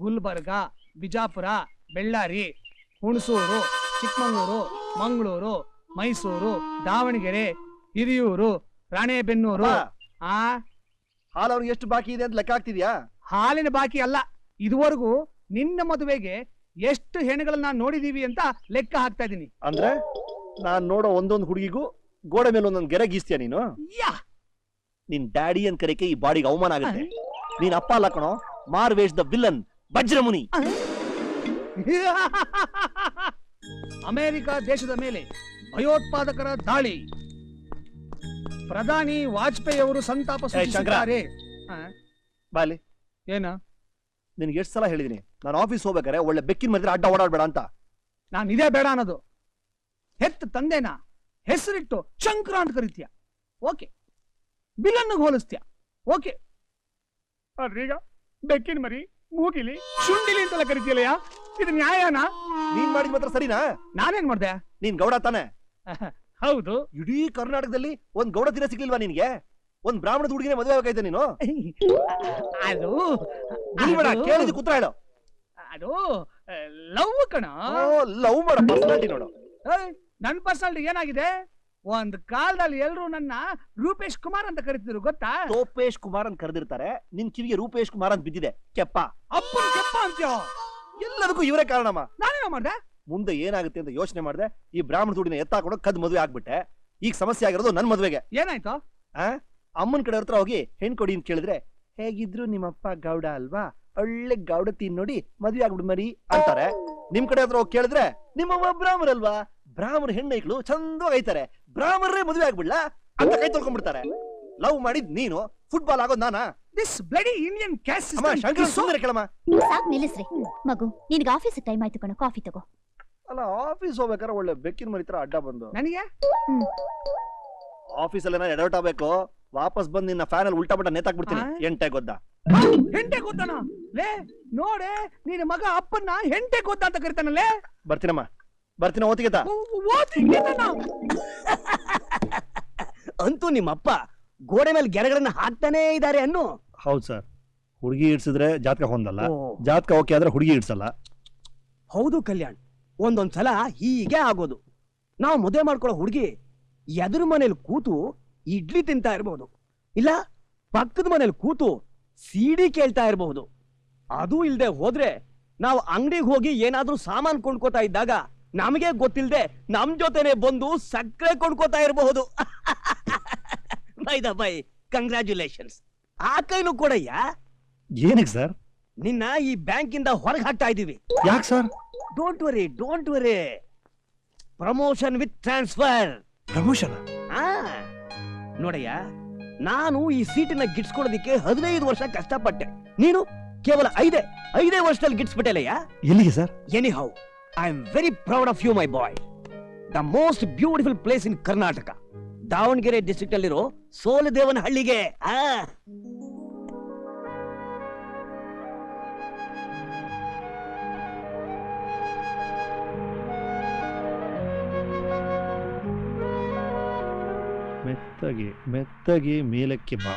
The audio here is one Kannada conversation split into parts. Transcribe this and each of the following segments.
ಗುಲ್ಬರ್ಗ, ಬಿಜಾಪುರ, ಬೆಳ್ಳಾರಿ, ಹುಣಸೂರು, ಚಿಕ್ಕಮಗಳೂರು, ಮಂಗಳೂರು, ಮೈಸೂರು, ದಾವಣಗೆರೆ, ಹಿರಿಯೂರು, ರಾಣೆಬೆನ್ನೂರು. ಆ ಹಾಲು ಅವ್ರಿಗೆ ಎಷ್ಟು ಬಾಕಿ ಇದೆ ಅಂತ ಲೆಕ್ಕ ಹಾಕ್ತಿದ್ಯಾ? ಹಾಲಿನ ಬಾಕಿ ಅಲ್ಲ, ಇದುವರೆಗೂ ನಿನ್ನ ಮದುವೆಗೆ ಎಷ್ಟು ಹೆಣ್ಣುಗಳನ್ನ ನೋಡಿದೀವಿ ಅಂತ ಲೆಕ್ಕ ಹಾಕ್ತಾ ಇದೀನಿ. ಅಂದ್ರೆ ನಾನ್ ನೋಡೋ ಒಂದೊಂದು ಹುಡುಗಿಗೂ ಗೋಡೆ ಮೇಲೆ ಒಂದೊಂದು ಗೆರೆ ಗೀಸ್ತೀಯ ನೀನು? ನಿನ್ ಡ್ಯಾಡಿ ಅಂತ ಕರೆಕೆ ಈ ಬಾಡಿಗೆ ಅವಮಾನ ಆಗುತ್ತೆ. ನೀನ್ ಅಪ್ಪ ಅಲ್ಲ ಕಣೋ, ಮಾರ್ವೇಶ್ ದ ವಿಲನ್, ವಜ್ರಮುನಿ. ಅಮೆರಿಕ ದೇಶದ ಮೇಲೆ ಭಯೋತ್ಪಾದಕರ ದಾಳಿ. ಪ್ರಧಾನಿ ವಾಜಪೇಯಿ ಅವರು ಸಂತಾಪ ಸೂಚಿಸಿದ್ದಾರೆ. ಬಾಲಿ, ಏನ? ನಿನ್ಗೆ ಎಷ್ಟು ಸಲ ಹೇಳಿದೀನಿ ನಾನು ಆಫೀಸ್ ಹೋಗ್ಬೇಕಾರೆ ಒಳ್ಳೆ ಬೆಕ್ಕಿನ ಮಧ್ಯೆ ಅಡ್ಡ ಓಡಾಡ್ಬೇಡ ಅಂತ. ನಾನು ಇದೇ ಬೇಡ ಅನ್ನೋದು. ಹೆತ್ತ ತಂದೆನ ಹೆಸರಿಟ್ಟು ಶಂಕರ ಅಂತ ಕರಿತೀಯ, ಓಕೆ. ಬಿಲನ್ನು ಹೋಲಿಸ್ತೀಯ, ಓಕೆ. ಆದ್ರೀಗ ಬೆಕ್ಕಿನ ಮರಿ, ಮೂಗಿಲಿ, ಶುಂಡಿಲಿ ಅಂತೆಲ್ಲ ಕರಿತೀಯಲ್ಲಯ್ಯ, ಇದು ನ್ಯಾಯನಾ? ನೀನ್ ಮಾಡಿದ ಮಾತ್ರ ಸರಿನಾ? ನಾನೇನ್ ಮಾಡ್ದೆ? ನೀನ್ ಗೌಡ ತಾನೆ? ಹೌದು. ಇಡೀ ಕರ್ನಾಟಕದಲ್ಲಿ ಒಂದ್ ಗೌಡ ತೀರ ಸಿಗ್ಲಿಲ್ವಾ ನಿನ್ಗೆ? ಒಂದ್ ಬ್ರಾಹ್ಮಣದ ಹುಡುಗಿನೇ ಮದುವೆ ಆಗೈತೆ ನೀನು? ಅದು ಕೇಳಿದ ಕೂತ್ರ ಹೇಳು. ಅದು ಲವ್ ಕಣ. ಲವ್ ಮಾಡ ಪರ್ಸನಾಲಿಟಿ ನೋಡು. ನನ್ ಪರ್ಸನಾಲಿಟಿ ಏನಾಗಿದೆ? ಒಂದ್ ಕಾಲದಲ್ಲಿ ಎಲ್ರು ನನ್ನ ರೂಪೇಶ್ ಕುಮಾರ್ ಅಂತ ಕರಿತಿದ್ರು, ಗೊತ್ತಾ? ರೂಪೇಶ್ ಕುಮಾರ್ ಅಂತ ಕರೆದಿರ್ತಾರೆ, ನಿನ್ ಕಿವಿಗೆ ರೂಪೇಶ್ ಕುಮಾರ್ ಅಂತ ಬಿದ್ದಿದೆ. ಕೆಪ್ಪ ಅಪ್ಪನ ಕೆಪ್ಪ ಅಂತ್ಯೋ. ಎಲ್ಲದಕ್ಕೂ ಇವರೇ ಕಾರಣಮ್ಮ. ನಾನೇನೋ ಮಾಡ್ದೆ? ಮುಂದೆ ಏನಾಗುತ್ತೆ ಅಂತ ಯೋಚನೆ ಮಾಡ್ದೆ. ಈ ಬ್ರಾಹ್ಮಣ ದುಡಿನ ಎತ್ತಾಕೊಂಡು ಕದ್ ಮದುವೆ ಆಗ್ಬಿಟ್ಟೆ. ಈಗ ಸಮಸ್ಯೆ ಆಗಿರೋದು ನನ್ ಮದುವೆಗೆ. ಏನಾಯ್ತು? ಅಮ್ಮನ್ ಕಡೆ ಹತ್ರ ಹೋಗಿ ಹೆಣ್ ಕೊಡಿ ಅಂತ ಕೇಳಿದ್ರೆ, ಹೇಗಿದ್ರು ನಿಮ್ಮಪ್ಪ ಗೌಡ ಅಲ್ವಾ, ಒಳ್ಳೆ ಗೌಡ ತೀನ್ ನೋಡಿ ಮದ್ವೆ ಆಗ್ಬಿಡ್ ಮರಿ ಅಂತಾರೆ. ನಿಮ್ ಕಡೆ ಹತ್ರ ಹೋಗಿ ಕೇಳಿದ್ರೆ, ನಿಮ್ಮವ್ವ ಬ್ರಾಹ್ಮಣ ಅಲ್ವಾ, ಬ್ರಾಹ್ಮಣ ಹೆಣ್ಣೈಕ್ಳು ಚಂದವಾಗಿ ಐತಾರೆ, ಬ್ರಾಹ್ಮಣರೇ ಮದುವೆ ಆಗ್ಬಿಡ್ಲಾ ಅಂತ ಕೈ ತೊಳ್ಕೊಂಡ್ಬಿಡ್ತಾರೆ. ಲವ್ ಮಾಡಿದ್ ನೀನು, ಫುಟ್ಬಾಲ್ ಆಗೋದ್ ನಾನಾ? This bloody Indian caste. Shankara Sundara ಕೇಳಮ್ಮ. ಸಾಕ್ ನಿಲ್ಲಿಸ್ರಿ ಮಗು, ನಿನಗೆ ಆಫೀಸ್ ಟೈಮ್ ಆಯ್ತು ಕಣ, ಕಾಫಿ ತಗೋ. ಅಲ್ಲ, ಆಫೀಸ್ ಹೋಗ್ಬೇಕಾದ್ರೆ ಒಳ್ಳೆ ಬೆಕ್ಕಿನ ಮರಿ ತರ ಅಡ್ಡ ಬಂದು ನನಗೆ ಆಫೀಸಲ್ಲಿ ನಾನು ಎಡವಟ್ ಆಗ್ಬೇಕು, ವಾಪಸ್ ಬಂದು ನಿನ್ನ ಫ್ಯಾನ್ ಅಲ್ಲಿ ಉಲ್ಟಾ ಬಟ್ಟ ನೇತಾಕ್ಬಿಡ್ತೀನಿ. ಎಂಟೆ ಗೊತ್ತಾ? ಹೆಂಟೆ ಗೊತ್ತಾನ ಲೇ? ನೋಡೆ, ನಿನ್ನ ಮಗ ಅಪ್ಪನ್ನ ಹೆಂಟೆ ಗೊತ್ತಾ ಅಂತ ಕರಿತಾನಲ್ಲೇ. ಬರ್ತೀನಮ್ಮ, ಬರ್ತೀನ. ಓತಿಗೆತ ಅಂತೂ ನಿಮ್ಮಪ್ಪ ಗೋಡೆ ಮೇಲೆ ಗೆರೆಗಳನ್ನ ಹಾಕ್ತಾನೇ ಇದ್ದಾರೆ ಅನ್ನು. ಹೌದು ಸರ್, ಹುಡುಗಿ ಇಡ್ಸಿದ್ರೆ ಜಾತಕ ಹೊಂದಲ್ಲ, ಜಾತಕ ಓಕೆ ಆದ್ರೆ ಹುಡುಗಿ ಇಡ್ಸಲ್ಲ. ಹೌದು ಕಲ್ಯಾಣ್, ಒಂದೊಂದ್ಸಲ ಹೀಗೆ ಆಗೋದು. ನಾವು ಮದುವೆ ಮಾಡ್ಕೊಳ್ಳೋ ಹುಡುಗಿ ಎದುರು ಮನೇಲಿ ಕೂತು ಇಡ್ಲಿ ತಿಂತಾ ಇರಬಹುದು, ಇಲ್ಲ ಪಕ್ಕದ ಮನೇಲಿ ಕೂತು ಸಿಡಿ ಕೇಳ್ತಾ ಇರಬಹುದು. ಅದು ಇಲ್ದೆ ಹೋದ್ರೆ ನಾವು ಅಂಗಡಿಗೆ ಹೋಗಿ ಏನಾದ್ರೂ ಸಾಮಾನ್ ಕೊಂಡ್ಕೋತಾ ಇದ್ದಾಗ ನಮಗೆ ಗೊತ್ತಿಲ್ದೆ ನಮ್ ಜೊತೆನೆ ಬಂದು ಸಕ್ಕರೆ ಕೊಂಡ್ಕೋತಾ ಇರಬಹುದು. By the by, congratulations. ಆ ಕೈನು ಕೊಡಯ್ಯ. ಏನಕ್ಕೆ ಸರ್? ನಿನ್ನ ಈ ಬ್ಯಾಂಕ್ ಇಂದ ಹೊರಗೆ ಹಾಕ್ತಾ ಇದೀವಿ. ಯಾಕೆ sir? Don't worry, don't worry. Promotion with transfer. Promotion? ನೋಡಯ್ಯ, ನಾನು ಈ ಸೀಟಿನ ಗಿಟ್ಸ್ಕೊಳ್ಳೋದಿಕ್ಕೆ 15 ವರ್ಷ ಕಷ್ಟಪಟ್ಟೆ. ನೀನು ಕೇವಲ 5 ವರ್ಷದಲ್ಲಿ ಗಿಟ್ಸ್ಬಿಟ್ಟೆಲ್ಲಯ್ಯ. ಎಲ್ಲಿಗೆ sir? Anyhow, I am very proud of you my boy. The most beautiful place in Karnataka, Davanagere district ಅಲ್ಲಿರೋ ಸೋಲದೇವನಹಳ್ಳಿಗೆ. ಮೆತ್ತಗೆ ಮೆತ್ತಗೆ ಮೇಲಕ್ಕೆ ಬಾ.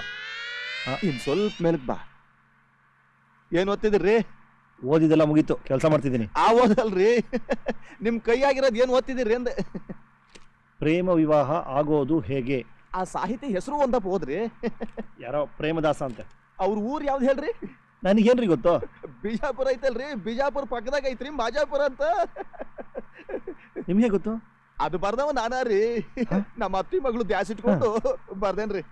ಇನ್ ಸ್ವಲ್ಪ ಮೇಲಕ್ಕೆ ಬಾ. ಏನ್ ಓದ್ತಿದ್ರಿ? ಓದಿದೆಲ್ಲ ಮುಗೀತು, ಕೆಲಸ ಮಾಡ್ತಿದ್ದೀನಿ. ಆ ಓದಲ್ರಿ, ನಿಮ್ ಕೈಯಾಗಿರೋದ್ ಏನ್ ಓದ್ತಿದಿರಿ ಅಂದೆ. ಪ್ರೇಮ ವಿವಾಹ ಆಗೋದು ಹೇಗೆ? ಆ ಸಾಹಿತಿ ಹೆಸರು ಒಂದಪ್ಪ ಹೋದ್ರಿ. ಯಾರೋ ಪ್ರೇಮದಾಸ ಅಂತ. ಅವ್ರ ಊರ್ ಯಾವ್ದು ಹೇಳ್ರಿ? ನನಗೇನ್ರಿ ಗೊತ್ತು? ಬಿಜಾಪುರ ಐತಲ್ರಿ, ಬಿಜಾಪುರ ಪಕ್ಕದಾಗ ಐತ್ರಿ ಮಾಜಾಪುರ ಅಂತ. ನಿಮ್ಗೆ ಗೊತ್ತು? ಅದು ಬರ್ದವ ನಾನಾರಿ, ನಮ್ಮ ಅತ್ತಿ ಮಗಳು ದ್ಯಾಸ್ ಇಟ್ಕೊಂಡು ಬರ್ದೇನ್ರಿ.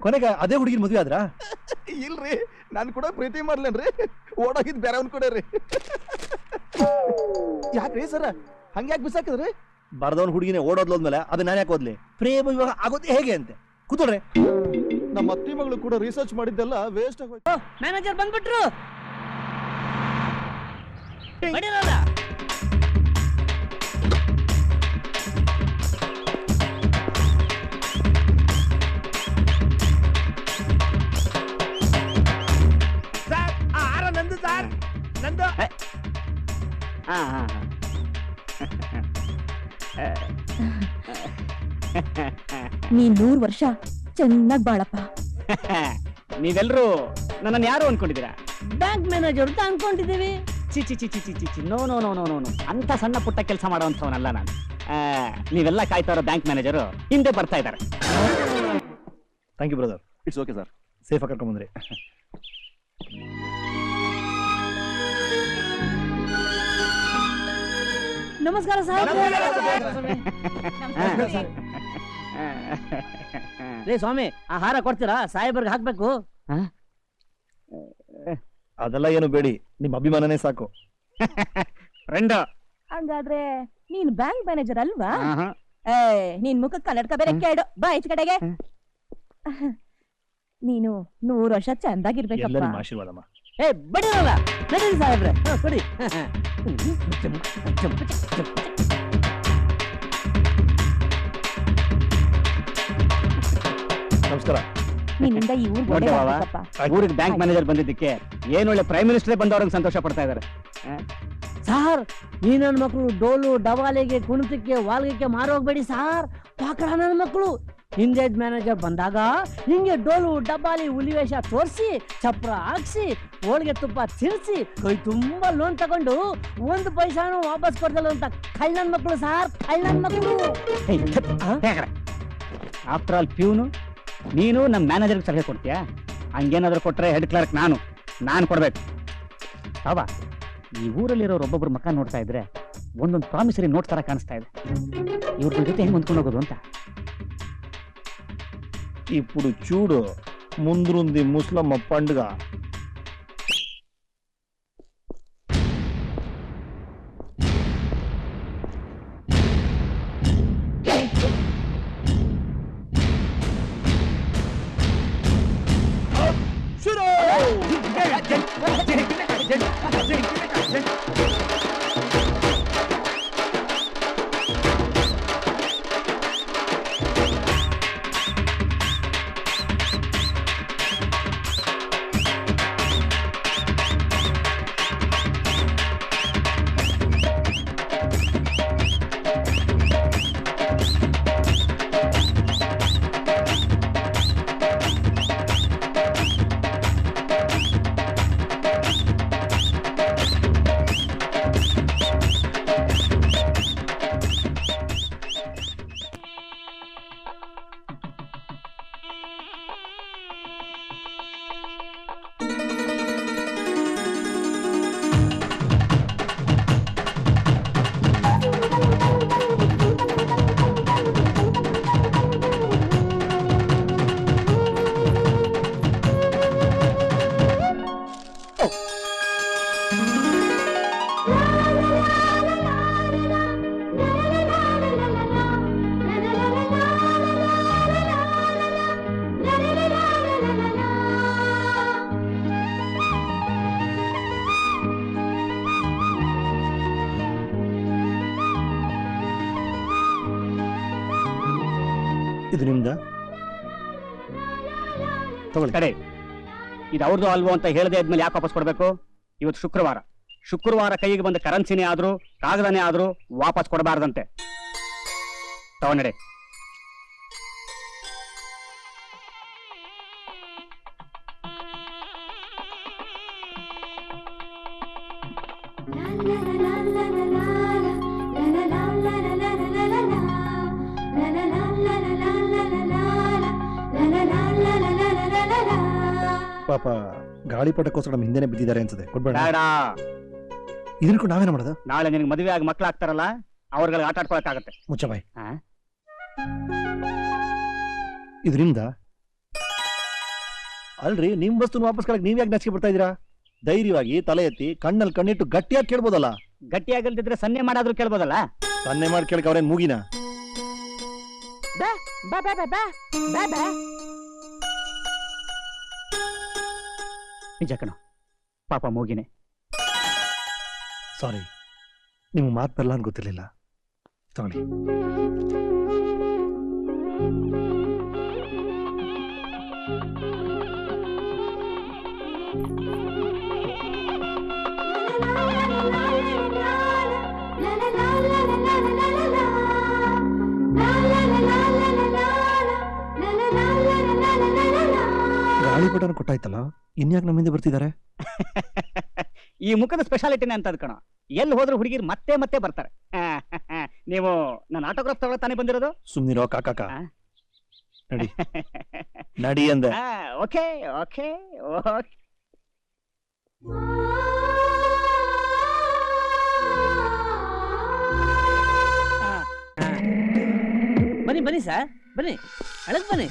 ಕೊನೆಗೆ ಅದೇ ಹುಡುಗಿನ ಮದ್ವೆ ಆದ್ರ? ಇಲ್ರಿ, ನಾನ್ ಕೂಡ ಪ್ರೀತಿ ಮಾಡ್ಲೇನ್ರಿ, ಓಡೋಗಿದ್ ಬೇರೆ ಅವ್ನ್ ಕೊಡೇರಿ. ಯಾಕ್ರಿ ಸರ ಹಂಗ್ಯಾಕ್ ಬಿಸಾಕಿದ್ರಿ? ಬರ್ದವನ್ ಹುಡುಗಿನೇ ಓಡೋದ್ಲೋದ್ಮೇಲೆ ಅದು ನಾನು ಯಾಕೆ ಓದ್ಲಿ? ಪ್ರೇಮ ವಿವಾಹ ಆಗೋದು ಹೇಗೆ ಅಂತೆ ಕೂತ್ಕೊಳ್ರಿ. ನಮ್ಮ ಅತ್ತಿ ಮಗಳು ಕೂಡ ರಿಸರ್ಚ್ ಮಾಡಿದ್ದೆಲ್ಲ ವೇಸ್ಟ್ ಆಗೋಯ್ತು. ಮ್ಯಾನೇಜರ್ ಬಂದ್ಬಿಟ್ರು. ಸರ್, ಆ ಹಾರ ನಂದು ಸರ್, ನಂದು. ನೀ 100 ವರ್ಷ ಚೆನ್ನಾಗ್ ಬಾಳಪ್ಪ. ನೀವೆಲ್ರೂ ನನ್ನನ್ನು ಯಾರು ಅನ್ಕೊಂಡಿದ್ದೀರಾ? ಬ್ಯಾಂಕ್ ಮ್ಯಾನೇಜರ್ ಅಂತ ಅನ್ಕೊಂಡಿದ್ದೀವಿ. ಚಿ ಚಿ ಚಿ ಚಿ ಚಿ ಚಿ ಚಿ no no no no no no ಅಂತ ಸಣ್ಣ ಪುಟ್ಟ ಕೆಲಸ ಮಾಡೋವಂಥವನಲ್ಲ ನಾನು. ನೀವೆಲ್ಲ ಕಾಯ್ತಾ ಇರೋ ಬ್ಯಾಂಕ್ ಮ್ಯಾನೇಜರು ಹಿಂದೆ ಬರ್ತಾ ಇದ್ದಾರೆ. Thank you brother. It's okay sir. Safe ಆಗಿ ಕರ್ಕೊಂಡ್ ಬಂದ್ರಿ. ನಮಸ್ಕಾರ ಸಾಹೇಬ್. ರೇ ಸ್ವಾಮಿ, ಆ ಹಾರ ಕೊಡ್ತೀರಾ? ಸಾಹೇಬರ್ಗೆ ಹಾಕ್ಬೇಕು. ಅದೆಲ್ಲ ಏನು ಬೇಡಿ, ನಿಮ್ ಅಭಿಮಾನನೇ ಸಾಕು. ಫ್ರೆಂಡ್ ಹಂಗಾದ್ರೆ ನೀನ್ ಬ್ಯಾಂಕ್ ಮ್ಯಾನೇಜರ್ ಅಲ್ವಾ? ನೀನ್ ಮುಖಕ್ಕೆ ಕನ್ನಡಕ ಬೇರೆ ಕೇಳು. ಬಾ ಈಚ ಕಡೆಗೆ. ನೀನು 100 ವರ್ಷ ಚಂದಾಗಿರ್ಬೇಕಪ್ಪ. ಎಲ್ಲ ನಿಮ್ಮ ಆಶೀರ್ವಾದಮ್ಮ. ಬಡಿರಲ್ಲ ನಡೀರಿ ಸಾಹೇಬ್ರೆ, ಕೊಡಿ. ನಮಸ್ಕಾರ. ನಿನ್ನಿಂದ ಈ ಊರ್ ನೋಡ್ದೆ ಬಾವ, ಊರಿಗೆ ಬ್ಯಾಂಕ್ ಮ್ಯಾನೇಜರ್ ಬಂದಿದ್ದಕ್ಕೆ ಏನೊಳ್ಳೆ ಪ್ರೈಮ್ ಮಿನಿಸ್ಟರ್ ಬಂದವ್ರಿಗೆ ಸಂತೋಷ ಪಡ್ತಾ ಇದ್ದಾರೆ. ಸಾರ್, ಈ ನನ್ನ ಮಕ್ಕಳು ಡೋಲು ಡವಾಲಿಗೆ ಕುಣಿತಕ್ಕೆ ವಾಲ್ಗಕ್ಕೆ ಮಾರೋಗ್ಬೇಡಿ ಸಾರ್. ಪಾಕಡ ನನ್ನ ಮಕ್ಕಳು. ಹಿಂದೇಜ್ ಮ್ಯಾನೇಜರ್ ಬಂದಾಗ ಹಿಂಗೆ ಡೋಲು ಡಬ್ಬಾಲಿ ಹುಲಿವೇಷ ತೋರಿಸಿ ಚಪ್ರ ಹಾಕ್ಸಿ ಹೋಳಿಗೆ ತುಪ್ಪ ತಿರ್ಸಿ ಕೈ ತುಂಬಾ ಲೋನ್ ತಗೊಂಡು 1 ಪೈಸಾನು ವಾಪಸ್ ಕೊಡ್ದಲ್ಲ ಅಂತ ಕಳ್ಳನ್ ಮಕ್ಕಳು ಸಾರ್, ಕಳ್ಳನ್ ಮಕ್ಕಳು. ಆಫ್ಟರ್ ಆಲ್ ಪ್ಯೂನು ನೀನು ನಮ್ಮ ಮ್ಯಾನೇಜರ್ಗೆ ಸಲಹೆ ಕೊಡ್ತೀಯಾ? ಹಂಗೇನಾದ್ರೂ ಕೊಟ್ರೆ ಹೆಡ್ ಕ್ಲರ್ಕ್ ನಾನು ಕೊಡ್ಬೇಕು. ಅವ ಈ ಊರಲ್ಲಿರೋರು ಒಬ್ಬೊಬ್ರು ಮಕ್ಕ ನೋಡ್ತಾ ಇದ್ರೆ ಒಂದೊಂದು ಪ್ರಾಮಿಸರಿ ನೋಟ್ ತರ ಕಾಣಿಸ್ತಾ ಇದೆ. ಇವ್ರ ಜೊತೆ ಹೆಂಗ್ ಹೊಂದ್ಕೊಂಡು ಹೋಗೋದು ಅಂತ. ఇప్పుడు చూడు ముందుంది ముస్లమ్మ పండుగ. ಇದು ನಿಮ್ದ ತಗೊಳ್ಳಿ. ಕಡೆ ಇದು ಅವ್ರದ್ದು ಅಲ್ವೋ ಅಂತ ಹೇಳದೆ ಆದ್ಮೇಲೆ ಯಾಕೆ ವಾಪಸ್ ಕೊಡ್ಬೇಕು? ಇವತ್ತು ಶುಕ್ರವಾರ ಕೈಗೆ ಬಂದ ಕರೆನ್ಸಿನೇ ಆದ್ರೂ ಕಾಗದನೇ ಆದ್ರೂ ವಾಪಸ್ ಕೊಡಬಾರ್ದಂತೆ. ತಗೊಂಡೆ. ಪಾಪ ಗಾಳಿಪಟಕ್ಕೋಸ್ಕರ ನಮ್ಮ ಹಿಂದೆನೆ ಬಿದ್ದಿದ್ದಾರೆ ಅನ್ಸುತ್ತೆ. ಕೊಡ್ಬೇಡ. ಬೇಡ. ಇದನ್ನ ನಾವೇನ ಮಾಡೋದು? ನಾಳೆ ನಿನಗೆ ಮದುವೆ ಆಗಿ ಮಕ್ಕಳಾಗ್ತಾರಲ್ಲ, ಅವ್ರಿಗೆ ಆಟ ಆಡ್ಕೊಳಕ್ಕಾಗತ್ತೆ. ಮುಚ್ಚಬಾಯ್. ಹಾ? ಇದು ನಿಮ್ದ ಅಲ್ರಿ? ನಿಮ್ ವಸ್ತುನ ವಾಪಸ್ ಕಳಕ್ ನೀವ್ ಯಾಕೆ ನಾಚಿಕೆ ಬರ್ತಾ ಇದೀರಾ? ಧೈರ್ಯವಾಗಿ ತಲೆ ಎತ್ತಿ ಕಣ್ಣಲ್ಲಿ ಕಣ್ಣಿಟ್ಟು ಗಟ್ಟಿಯಾಗಿ ಕೇಳ್ಬೋದಲ್ಲ? ಗಟ್ಟಿಯಾಗಲ್ದಿದ್ರೆ ಸನ್ನೆ ಮಾಡಾದ್ರೂ ಕೇಳ್ಬೋದಲ್ಲ? ಸನ್ನೆ ಮಾಡಿ ಕೇಳಕ್ ಅವ್ರೇನ್ ಮೂಗಿನ? ನಿಜ ಕಣೋ, ಪಾಪ ಮೂಗಿನೇ. ಸಾರಿ, ನಿಮ್ಗೆ ಮಾತು ಬರಲ್ಲ ಅಂತ ಗೊತ್ತಿರ್ಲಿಲ್ಲ. ತಗೊಳ್ಳಿ. ಗಾಳಿ ಗಾಳಿಪಟನ ಕೊಟ್ಟಾಯ್ತಲ್ಲ, ಇನ್ಯಾಕ್ ನಮ್ಮಿಂದ ಬರ್ತಿದ್ದಾರೆ? ಈ ಮುಖದ ಸ್ಪೆಷಾಲಿಟಿನೇ ಅಂತ ಕಣ. ಎಲ್ಲಿ ಹೋದ್ರು ಹುಡುಗಿರು ಮತ್ತೆ ಮತ್ತೆ ಬರ್ತಾರೆ. ನೀವು ನನ್ನ ಆಟೋಗ್ರಾಫ್ ತಗೊಳ್ಳ ತಾನೇ ಬಂದಿರೋದು? ಸುಮ್ನಿರೋ ಕಾಕ. ನಡಿ ನಡಿ ಅಂದೆ. Okay okay okay. ಬನ್ನಿ ಬನ್ನಿ ಸರ್, ಬನ್ನಿ ಅಳಗ್ ಬನ್ನಿ.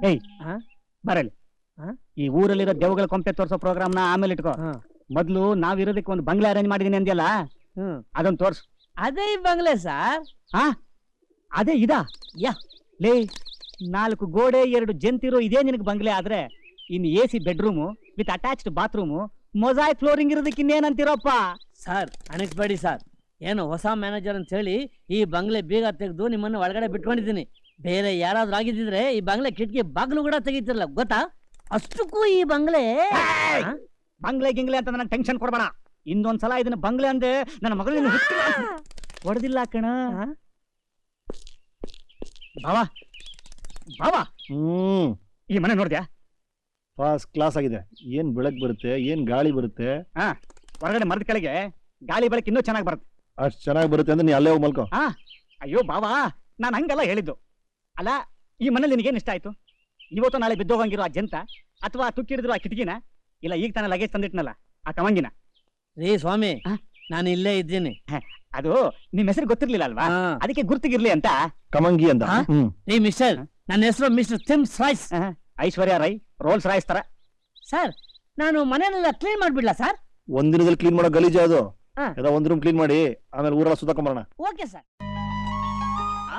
ಏಯ್ ಬರಲಿ. ಈ ಊರಲ್ಲಿರೋ ದೆವ್ಗಳ ಕೊಂಪೆ ತೋರ್ಸೋ ಪ್ರೋಗ್ರಾಮ್ನ ಆಮೇಲೆ ಇಟ್ಕೋ. ಮೊದ್ಲು ನಾವಿರೋದಕ್ಕೆ ಒಂದು ಬಂಗ್ಲೆ ಅರೇಂಜ್ ಮಾಡಿದೀನಿ ಅಂದ್ಯಲ್ಲ, ಅದೊಂದು ತೋರ್ಸು. ಅದೇ ಈ ಬಂಗ್ಲೆ ಸರ್. ಅದೇ ಇದಾ? ಯಾ ಲೇ, 4 ಗೋಡೆ 2 ಜಂತಿರೋ ಇದೇ ನಿನಗೆ ಬಂಗ್ಲೆ ಆದ್ರೆ ಇನ್ AC bedroom with attached bathroom mosaic flooring ಇರೋದಕ್ಕೆ ಇನ್ನೇನಂತೀರಪ್ಪ? ಸರ್ ಅಣಿಸ್ಬೇಡಿ ಸರ್, ಏನು ಹೊಸ ಮ್ಯಾನೇಜರ್ ಅಂತ ಹೇಳಿ ಈ ಬಂಗ್ಲೆ ಬೀಗ ತೆಗೆದು ನಿಮ್ಮನ್ನು ಒಳಗಡೆ ಬಿಟ್ಕೊಂಡಿದ್ದೀನಿ. ಬೇರೆ ಯಾರಾದ್ರೂ ಆಗಿದ್ದಿದ್ರೆ ಈ ಬಂಗ್ಲೆ ಕಿಟಕಿ ಬಾಗ್ಲು ಕೂಡ ತೆಗಿತಿರಲ್ಲ, ಗೊತ್ತಾ? ಅಷ್ಟಕ್ಕೂ ಈ ಬಂಗ್ಲೆ ಬಂಗ್ಲೆ ಗಿಂಗ್ಲೆ ಅಂತ ನನಗೆ ಟೆನ್ಷನ್ ಕೊಡ್ಬೇಡ. ಇನ್ನೊಂದ್ಸಲ ಇದನ್ನ ಬಂಗ್ಲೆ ಅಂದೆ ನನ್ನ ಮಗಳನ್ನ ಹೊಡೆದಿಲ್ಲ ಕಣ. ಬಾವಾ ಬಾವಾ, ಈ ಮನೆ ನೋಡ್ದ್ಯಾ? ಫಸ್ಟ್ ಕ್ಲಾಸ್ ಆಗಿದೆ. ಏನ್ ಬೆಳಕ್ ಬರುತ್ತೆ, ಏನ್ ಗಾಳಿ ಬರುತ್ತೆ. ಹೊರಗಡೆ ಮರದ ಕೆಳಗೆ ಗಾಳಿ ಬೆಳಕು ಇನ್ನೂ ಚೆನ್ನಾಗಿ ಬರುತ್ತೆ. ಅಷ್ಟ್ ಚೆನ್ನಾಗಿ ಬರುತ್ತೆ ಅಂದ್ರೆ ನೀ ಅಲ್ಲೇ ಹೋಗಿ ಮಲ್ಕೋ. ಅಯ್ಯೋ ಬಾವಾ, ನಾನು ಹಂಗಲ್ಲ ಹೇಳಿದ್ದು. ಅಲ್ಲ, ಈ ಮನೇಲಿ ನಿನಗೇನು ಇಷ್ಟ ಆಯ್ತು? ಇವತ್ತು ನಾಳೆ ಬಿದ್ದೋಗಂಗಿರೋ ಆ ಜಂತ, ಅಥವಾ ತುಕ್ಕಿಡಿದ್ರು ಆ ಕಿಟಕಿನ, ಇಲ್ಲ ಈಗ ತಾನೇ ಲಗೇಜ್ ತಂದಿಟ್ನಲ್ಲ ಆ ಕಮಂಗಿನ? ರೀ ಸ್ವಾಮಿ, ನಾನು ಇಲ್ಲೇ ಇದ್ದೀನಿ. ಅದು ನಿಮ್ ಹೆಸರು ಗೊತ್ತಿರ್ಲಿಲ್ಲ ಅಲ್ವಾ, ಅದಕ್ಕೆ ಗುರ್ತಿಗಿರ್ಲಿ ಅಂತ ಕಮಂಗಿ ಅಂತ. ರೀ ಮಿಸ್ಟರ್, ನನ್ನ ಹೆಸರು mister ಥಿಮ್ಸ್ Royce. Aishwarya Rai, rolls Royce ತರ. ಸರ್, ನಾನು ಮನೆಯನ್ನೆಲ್ಲ ಕ್ಲೀನ್ ಮಾಡ್ಬಿಡ್ಲಾ ಸರ್? ಒಂದಿನದಲ್ಲಿ ಕ್ಲೀನ್ ಮಾಡೋ ಗಲೀಜ ಅದು. ಒಂದ್ ರೂಮ್ ಕ್ಲೀನ್ ಮಾಡಿ ಆಮೇಲೆ ಊರೆಲ್ಲ ಸುತ್ತಾಕೊಂಬರೋಣ. Okay sir.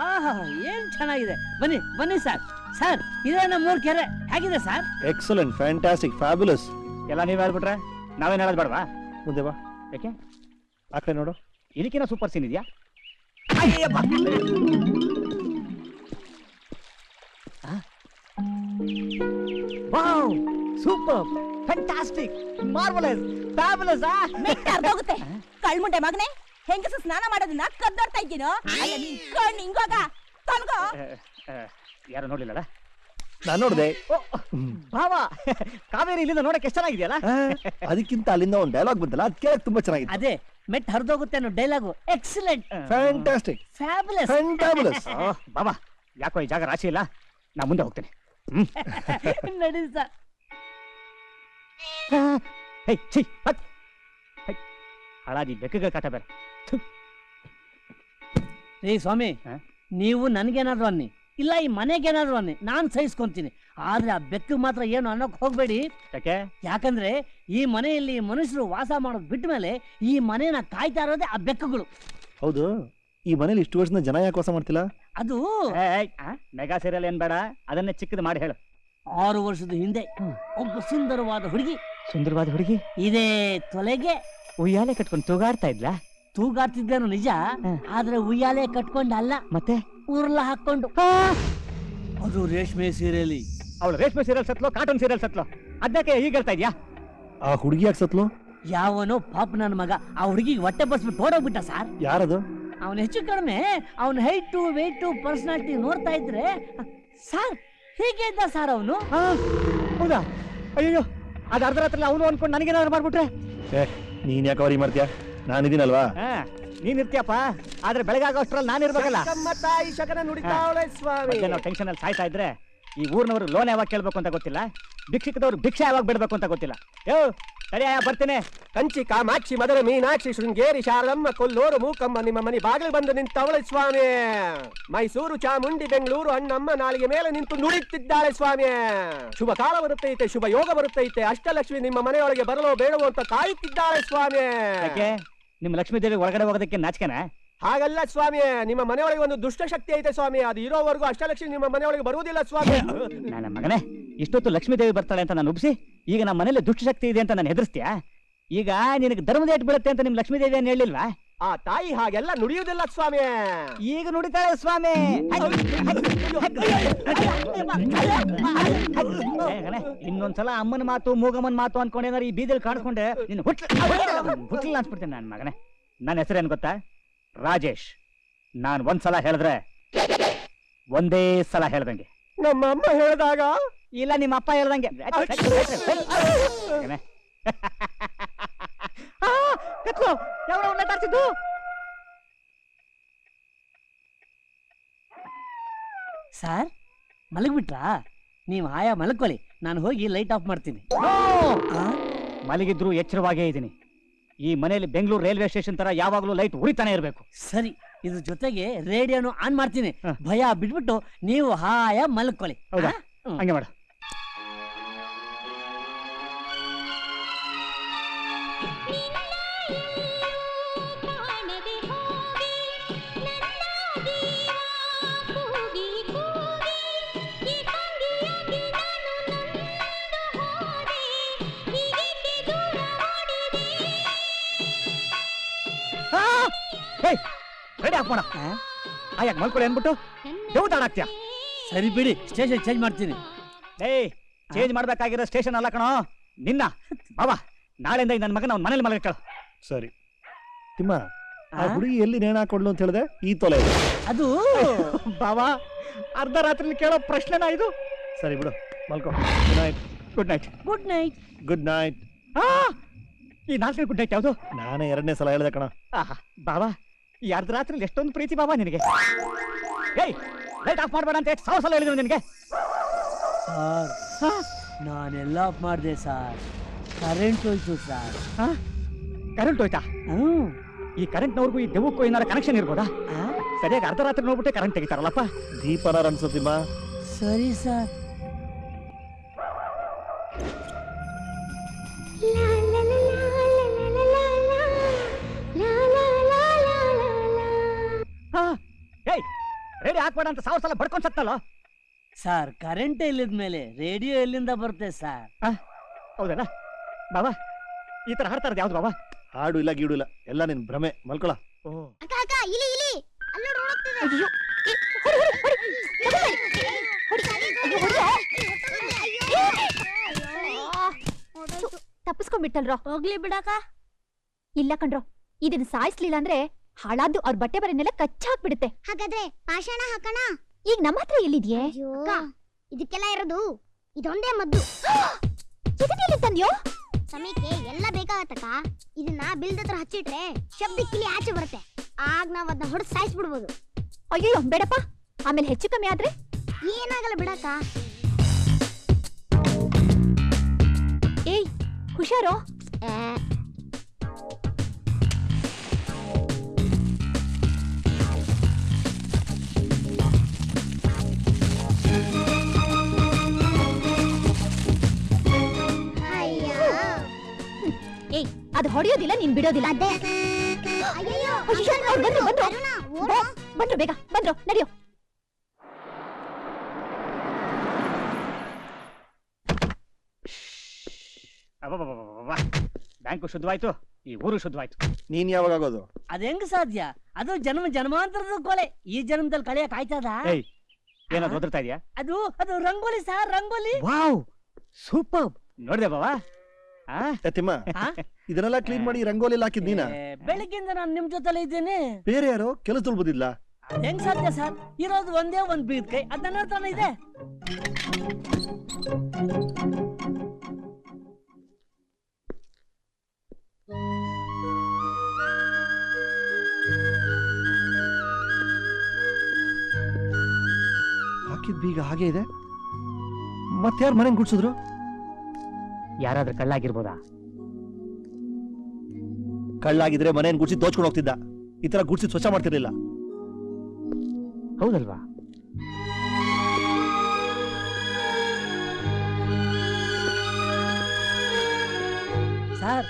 ಆಹಾ, ಏನ್ ಚೆನ್ನಾಗಿದೆ. ಬನ್ನಿ ಬನ್ನಿ ಸರ್. ಸರ್, ಇದೇ ನಮ್ಮ 3 ಕೆರೆ. ಹೇಗಿದೆ ಸರ್? Excellent, fantastic, fabulous. ಎಲ್ಲ ನೀವ್ ಹೇಳ್ಬಿಟ್ರೆ ನಾವೇನ್ ಹೇಳೋದ್ ಬೇಡವಾ? ಮುಂದೆ ಬಾ. ಯಾಕೆ ಆ ಕಡೆ ನೋಡು. ಇದಕ್ಕಿನ ಸೂಪರ್ ಸೀನ್ ಇದೆಯಾ? Wow, super, fantastic, marvellous, fabulous. ಮೆಟ್ಟಾರ್ದೋಗುತ್ತೆ ಕಳ್ಮುಂಡೆ ಮಗನೇ. ಹೆಂಗಸ ಸ್ನಾನ ಮಾಡೋದನ್ನ ಕದ್ದೋಡ್ತಾ ಇದ್ದೀನೋ? ಅಲ್ಲ ನಿನ್ ಕಣ್ಣು ಹಿಂಗೋಗ ತೊಲ್ಗೋ. ಯಾರು ನೋಡ್ಲಿಲ್ಲ? ನಾನ್ ನೋಡ್ದೆ. ಭಾವ, ಕಾವೇರಿ ಇಲ್ಲಿಂದ ನೋಡಕ್ ಎಷ್ಟು ಚೆನ್ನಾಗಿದೆಯಲ್ಲ. ಅದಕ್ಕಿಂತ ಅಲ್ಲಿಂದ ಒಂದು ಡೈಲಾಗ್ ಬಂತಲ್ಲ, ಅದು ಕೇಳಕ್ ತುಂಬಾ ಚೆನ್ನಾಗಿದೆ. ಅದೇ ಮೆಟ್ ಹರಿದೋಗುತ್ತೆ ಅನ್ನೋ ಡೈಲಾಗು ಎಕ್ಸಲೆಂಟ್, ಫ್ಯಾಂಟಾಸ್ಟಿಕ್, ಫ್ಯಾಬುಲಸ್, ಫ್ಯಾಂಟಾಬುಲಸ್. ಬಾಬಾ, ಯಾಕೋ ಈ ಜಾಗ ರಾಶಿ ಇಲ್ಲ, ನಾ ಮುಂದೆ ಹೋಗ್ತೇನೆ. ನಡಿ ಸರ್. ಹಾಳಾದಿ ಬೆಕ್ಕಗಳ ಕಾಟ ಬೇರೆ. ರೀ ಸ್ವಾಮಿ, ನೀವು ನನ್ಗೇನಾದ್ರು ಅನ್ನಿ, ಇಲ್ಲ ಈ ಮನೆಗೇನಾದ್ರು ಅನ್ನಿ, ನಾನ್ ಸಹಿಸ್ಕೊಂತೀನಿ. ಆದ್ರೆ ಆ ಬೆಕ್ಕು ಮಾತ್ರ ಏನು ಅನ್ನೋಕ್ ಹೋಗ್ಬೇಡಿ. ಯಾಕೆ? ಯಾಕಂದ್ರೆ ಈ ಮನೆಯಲ್ಲಿ ಮನುಷ್ಯರು ವಾಸ ಮಾಡೋದ್ ಬಿಟ್ಟ ಮೇಲೆ ಈ ಮನೆನ ಕಾಯ್ತಾ ಇರೋದೇ ಆ ಬೆಕ್ಕುಗಳು. ಹೌದು, ಈ ಮನೇಲಿ ಇಷ್ಟು ವರ್ಷದ ಜನ ಯಾಕೆ ವಾಸ ಮಾಡ್ತಿಲ್ಲ? ಅದು ಮೆಗಾ ಸೀರಿಯಲ್ ಏನ್ ಬೇಡ, ಅದನ್ನೇ ಚಿಕ್ಕದು ಮಾಡಿ ಹೇಳು. 6 ವರ್ಷದ ಹಿಂದೆ ಒಬ್ಬ ಸುಂದರವಾದ ಹುಡುಗಿ, ಸುಂದರವಾದ ಹುಡುಗಿ ಇದೇ ತೊಲೆಗೆ ಉಯ್ಯಾಲೆ ಕಟ್ಕೊಂಡು ತೂಗಾಡ್ತಾ ಇದ್ಲಾ? ತೂಗಾಡ್ತಿದ್ದೇನು ನಿಜ, ಆದ್ರೆ ಉಯ್ಯಾಲೆ ಕಟ್ಕೊಂಡಲ್ಲ, ಮತ್ತೆ ಉರ್ಲ ಹಾಕೊಂಡು. ಅದು ರೇಷ್ಮೆ ಸೀರೆಲಿ. ಅವಳು ರೇಷ್ಮೆ ಸೀರಿಯಲ್ ಸತ್ಲೋ ಕಾರ್ಟೂನ್ ಸೀರಿಯಲ್ ಸತ್ಲೋ ಅದಕ್ಕೆ ಈಗ ಹೇಳ್ತಾ ಇದ್ಯಾ? ಆ ಹುಡುಗಿ ಯಾಕೆ ಸತ್ಲು? ಯಾವನೋ ಪಾಪ ನನ್ನ ಮಗ ಆ ಹುಡುಗಿಗೆ ಹೊಟ್ಟೆ ಬರ್ಸ್ಬಿಟ್ಟು ಓಡೋಗ್ಬಿಟ್ಟ ಸರ್. ಯಾರದು? ಅವನು ಹೆಚ್ಚು ಕಡಿಮೆ ಅವನ ಹೈಟು ವೇಟು ಪರ್ಸನಾಲಿಟಿ ನೋಡ್ತಾ ಇದ್ರೆ ಸರ್ ಹೀಗೆ ಇದ್ದ ಸರ್ ಅವನು. ಹೌದಾ? ಅಯ್ಯೋ, ಅದ್ ಅರ್ಧ ರಾತ್ರಿ ಅವನು ಅನ್ಕೊಂಡು ನನಗೇನಾದ್ರು ಮಾಡ್ಬಿಟ್ರೆ? ನೀನ್ ಯಾಕೆ ಅವರಿ ಮಾಡ್ತೀಯಾ? ನಾನಿದ್ದೀನಲ್ವಾ? ನೀನ್ ಇರ್ತೀಯಪ್ಪ, ಆದ್ರೆ ಬೆಳಗ್ಗೆ ಆಗೋಷ್ಟ್ರಲ್ಲಿ ನಾನು ಇರ್ಬೇಕಲ್ಲ. ನಾವು ಟೆನ್ಷನ್ ಅಲ್ಲಿ ಸಾಯ್ತಾ ಇದ್ರೆ ಈ ಊರ್ನವರು ಲೋನ್ ಯಾವಾಗ ಕೇಳ್ಬೇಕು ಅಂತ ಗೊತ್ತಿಲ್ಲ, ಭಿಕ್ಷಿಕದವ್ರು ಭಿಕ್ಷೆ ಯಾವಾಗ ಬಿಡ್ಬೇಕು ಅಂತ ಗೊತ್ತಿಲ್ಲ. ಯೋ ಸರಿಯಾ, ಬರ್ತೀನಿ. ಕಂಚಿ ಕಾಮಾಕ್ಷಿ ಮಧುರ ಮೀನಾಕ್ಷಿ ಶೃಂಗೇರಿ ಶಾರದಮ್ಮ ಕೊಲ್ಲೂರು ಮೂಕಮ್ಮ ನಿಮ್ಮ ಮನೆ ಬಾಗಿಲು ಬಂದು ನಿಂತವಳೆ ಸ್ವಾಮಿ. ಮೈಸೂರು ಚಾಮುಂಡಿ ಬೆಂಗಳೂರು ಅಣ್ಣಮ್ಮ ನಾಲಿಗೆ ಮೇಲೆ ನಿಂತು ನುಡಿತಿದ್ದಾಳೆ ಸ್ವಾಮಿ. ಶುಭ ಕಾಲ ಬರುತ್ತೈತೆ, ಶುಭ ಯೋಗ ಬರುತ್ತೈತೆ, ಅಷ್ಟಲಕ್ಷ್ಮಿ ನಿಮ್ಮ ಮನೆಯೊಳಗೆ ಬರಲೋ ಬೇಡವೋ ಅಂತ ಕಾಯುತ್ತಿದ್ದಾಳೆ ಸ್ವಾಮಿ. ಯಾಕೆ ನಿಮ್ಮ ಲಕ್ಷ್ಮೀ ದೇವಿ ಒಳಗಡೆ ಹೋಗೋದಕ್ಕೆ ನಾಚಿಕೆನಾ? ಹಾಗಲ್ಲ ಸ್ವಾಮಿ, ನಿಮ್ಮ ಮನೆಯೊಳಗೆ ಒಂದು ದುಷ್ಟ ಶಕ್ತಿ ಐತೆ ಸ್ವಾಮಿ, ಅದು ಇರೋವರೆಗೂ ಅಷ್ಟಲಕ್ಷ್ಮಿ ನಿಮ್ಮ ಮನೆಯೊಳಗೆ ಬರುವುದಿಲ್ಲ ಸ್ವಾಮಿ. ನನ್ನ ಮಗನೇ, ಇಷ್ಟೊತ್ತು ಲಕ್ಷ್ಮೀ ದೇವಿ ಬರ್ತಾಳೆ ಅಂತ ನಾನು ಉಬ್ಸಿ ಈಗ ನಮ್ಮ ಮನೇಲಿ ದುಷ್ಟಶಕ್ತಿ ಇದೆ ಅಂತ ನಾನು ಹೆದರ್ಸ್ತೀಯಾ? ಈಗ ನಿನಗೆ ಧರ್ಮದ ಏಟ್ ಬೀಳುತ್ತೆ ಅಂತ ನಿಮ್ ಲಕ್ಷ್ಮೀದೇವಿ ಏನ್ ಹೇಳಿಲ್ವಾ? ಆ ತಾಯಿ ಹಾಗೆಲ್ಲ ನುಡಿಯುವುದಿಲ್ಲ ಸ್ವಾಮಿ. ಈಗ ನುಡಿತಾಳೆ ಸ್ವಾಮಿ. ಇನ್ನೊಂದ್ಸಲ ಅಮ್ಮನ ಮಾತು ಮೂಗಮ್ಮನ ಮಾತು ಅನ್ಕೊಂಡೇನಾರು ಈ ಬೀದಿಲ್ ಕಾಣಿಸ್ಕೊಂಡೆ ನಿನ್ನ ಹುಟ್ಲಿಲ್ಲ ಅನ್ಸ್ಬಿಡ್ತೇನೆ ನನ್ನ ಮಗನೇ. ನನ್ನ ಹೆಸರೇನು ಗೊತ್ತಾ? ರಾಜೇಶ್. ನಾನು ಒಂದ್ಸಲ ಹೇಳಿದ್ರೆ ಒಂದೇ ಸಲ ಹೇಳ್ದಂಗೆ. ನಮ್ಮ ಅಮ್ಮ ಹೇಳಿದಾಗ ಇಲ್ಲ ನಿಮ್ಮ ಅಪ್ಪ ಹೇಳ್ದಂಗೆ. ಸರ್ ಮಲಗ್ಬಿಟ್ರಾ? ನೀವು ಆಯಾ ಮಲ್ಕೊಳ್ಳಿ, ನಾನು ಹೋಗಿ ಲೈಟ್ ಆಫ್ ಮಾಡ್ತೀನಿ. ಮಲಗಿದ್ರು ಎಚ್ಚರವಾಗೇ ಇದ್ದೀನಿ. ಈ ಮನೆಯಲ್ಲಿ ಬೆಂಗಳೂರು ರೈಲ್ವೆ ಸ್ಟೇಷನ್ ತರ ಯಾವಾಗ್ಲೂ ಲೈಟ್ ಉರಿತಾನೆ ಇರಬೇಕು. ಸರಿ, ಇದ್ರ ಜೊತೆಗೆ ರೇಡಿಯೋನು ಆನ್ ಮಾಡ್ತೀನಿ. ಭಯ ಬಿಟ್ಬಿಟ್ಟು ನೀವು ಹಾಯ ಮಲ್ಕೊಳ್ಳಿ. ಹೌದಾ? ಹಂಗೆ ಮಾಡು. ರೆಡಿ ಆಫ್ ಮಾಡ. ಆಯಾಕ ಮಲ್ಕೊಳ್ಳಿ ಅನ್ಬಿಟ್ಟು ದೇವತಾಡಾಕ್ತಿಯ. ಸರಿ ಬಿಡಿ, ಸ್ಟೇಷನ್ ಚೇಂಜ್ ಮಾಡ್ತೀನಿ. ಏಯ್, ಚೇಂಜ್ ಮಾಡ್ಬೇಕಾಗಿರೋ ಸ್ಟೇಷನ್ ಅಲ್ಲ ಕಣೋ ನಿನ್ನ. ಬಾಬಾ, ನಾಳೆಯಿಂದ ನನ್ನ ಮಗನ ಅವ್ನ ಮನೇಲಿ ಮಲಗ. ಸರಿ ತಿಮ್ಮ, ಆ ಹುಡುಗಿ ಎಲ್ಲಿ ನೇಣ ಹಾಕೊಂಡ್ಲು ಅಂತ ಹೇಳಿದೆ? ಈ ತೊಲೆ ಅದು ಬಾಬಾ, ಅರ್ಧ ರಾತ್ರಿ ಕೇಳೋ ಪ್ರಶ್ನೆನಾ ಇದು? ಸರಿ ಬಿಡು, ಮಲ್ಕೋ. Good night. Good night. Good night. Good night. ಈ ನಾಲ್ಕನೇ ಗುಡ್ ನೈಟ್ ಯಾವುದು? ನಾನೇ 2ನೇ ಸಲ ಹೇಳಿದೆ ಕಣ. ಬಾಬಾ, ಈ ಅರ್ಧ ರಾತ್ರಿ ಎಷ್ಟೊಂದು ಪ್ರೀತಿ ಬಾಬಾ ನಿನಗೆ. ಏಯ್, ಲೈಟ್ ಆಫ್ ಮಾಡ್ಬೇಡ ಅಂತ 1000 ಸಲ ಹೇಳಿದ್ರು ನಿನಗೆ. ಸರ್, ನಾನೆಲ್ಲ ಆಫ್ ಮಾಡಿದೆ ಸರ್. ಕರೆಂಟ್ ಹೋಯ್ತು ಸರ್. ಕರೆಂಟ್ ಹೋಯ್ತಾ? ಈ ಕರೆಂಟ್ನವ್ರಿಗೂ ಈ ದೆವ್ವಕ್ಕೂ ಏನಾರ ಕನೆಕ್ಷನ್ ಇರ್ಬೋದಾ? ಸರಿಯಾಗಿ ಅರ್ಧ ರಾತ್ರಿ ನೋಡ್ಬಿಟ್ಟೆ ಕರೆಂಟ್ ತೆಗಿತಾರಲ್ಲಪ್ಪ. ದೀಪನಾರ ಅನ್ಸತ್ತಿಮ್ಮ. ಸರಿ ಸರ್. ಏಯ್, ರೇಡಿಯೋ ಹಾಕ್ಬೇಡ ಅಂತ 1000 ಸಲ ಬಡ್ಕೊಂಡ್ ಸತ್ತಲ್ಲ. ಸರ್, ಕರೆಂಟ್ ಇಲ್ಲಿದ್ಮೇಲೆ ರೇಡಿಯೋ ಎಲ್ಲಿಂದ ಬರುತ್ತೆ ಸರ್? ಹೌದಲ್ಲ ಬಾಬಾ? ಈ ತರ ಹಾಡ್ತಾ ಇರೋದು ಯಾವ್ದು ಬಾಬಾ? ಹಾಡು ಇಲ್ಲ ಗೀಡು ಇಲ್ಲ, ಎಲ್ಲ ನಿನ್ ಭ್ರಮೆ. ಮಲ್ಕೊಳ. ತಪ್ಪಿಸ್ಕೊಂಡ್ಬಿಟ್ಟಲ್ರೋ. ಹೋಗ್ಲಿ ಬಿಡಕ. ಇಲ್ಲ ಕಣ್ರೋ, ಇದನ್ನ ಸಾಯಿಸ್ಲಿಲ್ಲ ಅಂದ್ರೆ ಹಾಳಾದ್ದು ಅವ್ರ ಬಟ್ಟೆ ಬರನ್ನೆಲ್ಲ ಕಚ್ಚಾಕ್ಬಿಡುತ್ತೆ. ಹಾಗಾದ್ರೆ ಪಾಷಾಣ ಹಾಕೋಣ. ಈಗ ನಮ್ಮ ಹತ್ರ ಎಲ್ಲಿದ್ಯೆ? ಇದಕ್ಕೆಲ್ಲ ಇರೋದು ಇದೊಂದೇ ಮದ್ದು. ಇದನ್ನೆಲ್ಲಿ ತಂದ್ಯೋ? ಸಮಯಕ್ಕೆ ಎಲ್ಲ ಬೇಕಾಗತ್ತಕ್ಕ. ಇದನ್ನ ಬಿಲ್ದ ಹತ್ರ ಹಚ್ಚಿಟ್ರೆ ಶಬ್ದ ಕಿಲಿ ಆಚೆ ಬರುತ್ತೆ. ಆಗ ನಾವ್ ಅದನ್ನ ಹೊಡೆದು ಸಾಯಿಸ್ಬಿಡ್ಬೋದು. ಅಯ್ಯೋ ಬೇಡಪ್ಪ, ಆಮೇಲೆ ಹೆಚ್ಚು ಕಮ್ಮಿ ಆದ್ರೆ ಏನಾಗಲ್ಲ ಬಿಡಕ್ಕ. ಏಯ್, ಹುಷಾರೋ. ಏಯ್, ಅದು ಹೊಡೆಯೋದಿಲ್ಲ, ನೀನ್ ಬಿಡೋದಿಲ್ಲ. ಬಂದ್ರು, ಬೇಗ ಬಂದ್ರು, ನಡೆಯೋ. ಬ್ಯಾಂಕು ಶುದ್ಧವಾಯ್ತು, ಈ ಊರು ಶುದ್ಧವಾಯ್ತು. ನೀನ್ ಯಾವಾಗ ಆಗೋದು? ಅದ ಹೆಂಗ್ ಸಾಧ್ಯ? ಅದು ಜನ್ಮಾಂತರದ ಕೊಲೆ. ಈ ಜನ್ಮದಲ್ಲಿ ಕಳೆಯಕ್ ಆಯ್ತದ? ಏನಾದ್ರು ಓದಿರ್ತಾ ಇದೆಯಾ? ಅದು rangoli sir, rangoli. Wow, super. ನೋಡಿದೆ ಬಾವಾ? ತಿಮ್ಮ, ಇದನ್ನೆಲ್ಲ ಕ್ಲೀನ್ ಮಾಡಿ ರಂಗೋಲಿ ಹಾಕಿದ್ ನೀನ? ಬೆಳಗ್ಗಿಂದ ನಾನು ನಿಮ್ ಜೊತೆಲೆ ಇದ್ದೇನೆ. ಬೇರೆ ಯಾರೋ ಕೆಲಸದೊಳ್ ಬದಿಲ್ಲ. ಹೆಂಗ್ ಸಾಧ್ಯ ಸರ್? ಇರೋದು ಒಂದೇ ಒಂದ್ ಬೀದ್ ಕೈ, ಅದ್ ನನ್ನ ಹತ್ರನೇ ಇದೆ. ಹಾಕಿದ್ ಬೀಗ ಹಾಗೆ ಇದೆ. ಮತ್ತಾರು ಮನೆಗೆ ಗುಡ್ಸಿದ್ರು? ಯಾರಾದ್ರೂ ಕಳ್ಳಾಗಿರ್ಬೋದಾ? ಕಳ್ಳಾಗಿದ್ರೆ ಮನೇನ್ ಗುಡ್ಸಿ ದೋಚ್ಕೊಂಡು ಹೋಗ್ತಿದ್ದ. ಈ ತರ ಗುಡ್ಸಿ ಸ್ವಚ್ಛ ಮಾಡ್ತಿರ್ಲಿಲ್ಲ. ಹೌದಲ್ವಾ? ಸರ್,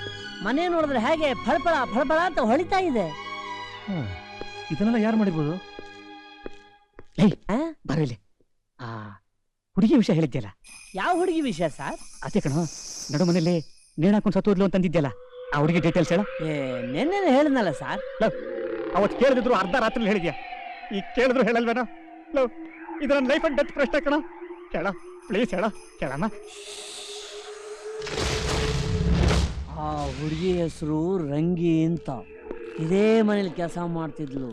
ಮನೆ ನೋಡಿದ್ರೆ ಹೇಗೆ ಫಳಫಳ ಫಳಫಳ ಅಂತ ಹೊಳಿತಾ ಇದೆ. ಇದನ್ನೆಲ್ಲ ಯಾರು ಮಾಡಿರ್ಬೋದು? ಬರಲಿ. ಹುಡುಗಿ ವಿಷಯ ಹೇಳಿದ್ಯಲ್ಲ, ಯಾವ ಹುಡುಗಿ ವಿಷಯ ಸರ್? ಅದೇ ಕಣೋ, ನಡು ಮನೇಲಿ ನೇಣು ಹಾಕೊಂಡು ಸತ್ತೋದ್ಲು ಅಂತಂದಿದ್ಯಲ್ಲ, ಆ ಹುಡುಗಿ ಡೀಟೇಲ್ಸ್ ಹೇಳ. ನೆನ್ನೆ ಹೇಳಿದ್ನಲ್ಲ ಸರ್. ಅವತ್ತು ಕೇಳಿದ್ರು ಅರ್ಧ ರಾತ್ರಿ ಹೇಳಿದ್ಯಾ, ಈಗ ಕೇಳಿದ್ರು ಹೇಳಲ್ವೇನೋ? ಲವ್, ಇದು ನನ್ನ ಲೈಫ್ ಅಂಡ್ ಡೆತ್ ಪ್ರಶ್ನೆ ಕಣ. ಕೇಳ ಪ್ಲೀಸ್, ಹೇಳ ಕೇಳಮ್ಮ. ಆ ಹುಡುಗಿ ಹೆಸರು ರಂಗಿ ಅಂತ. ಇದೇ ಮನೇಲಿ ಕೆಲಸ ಮಾಡ್ತಿದ್ಲು.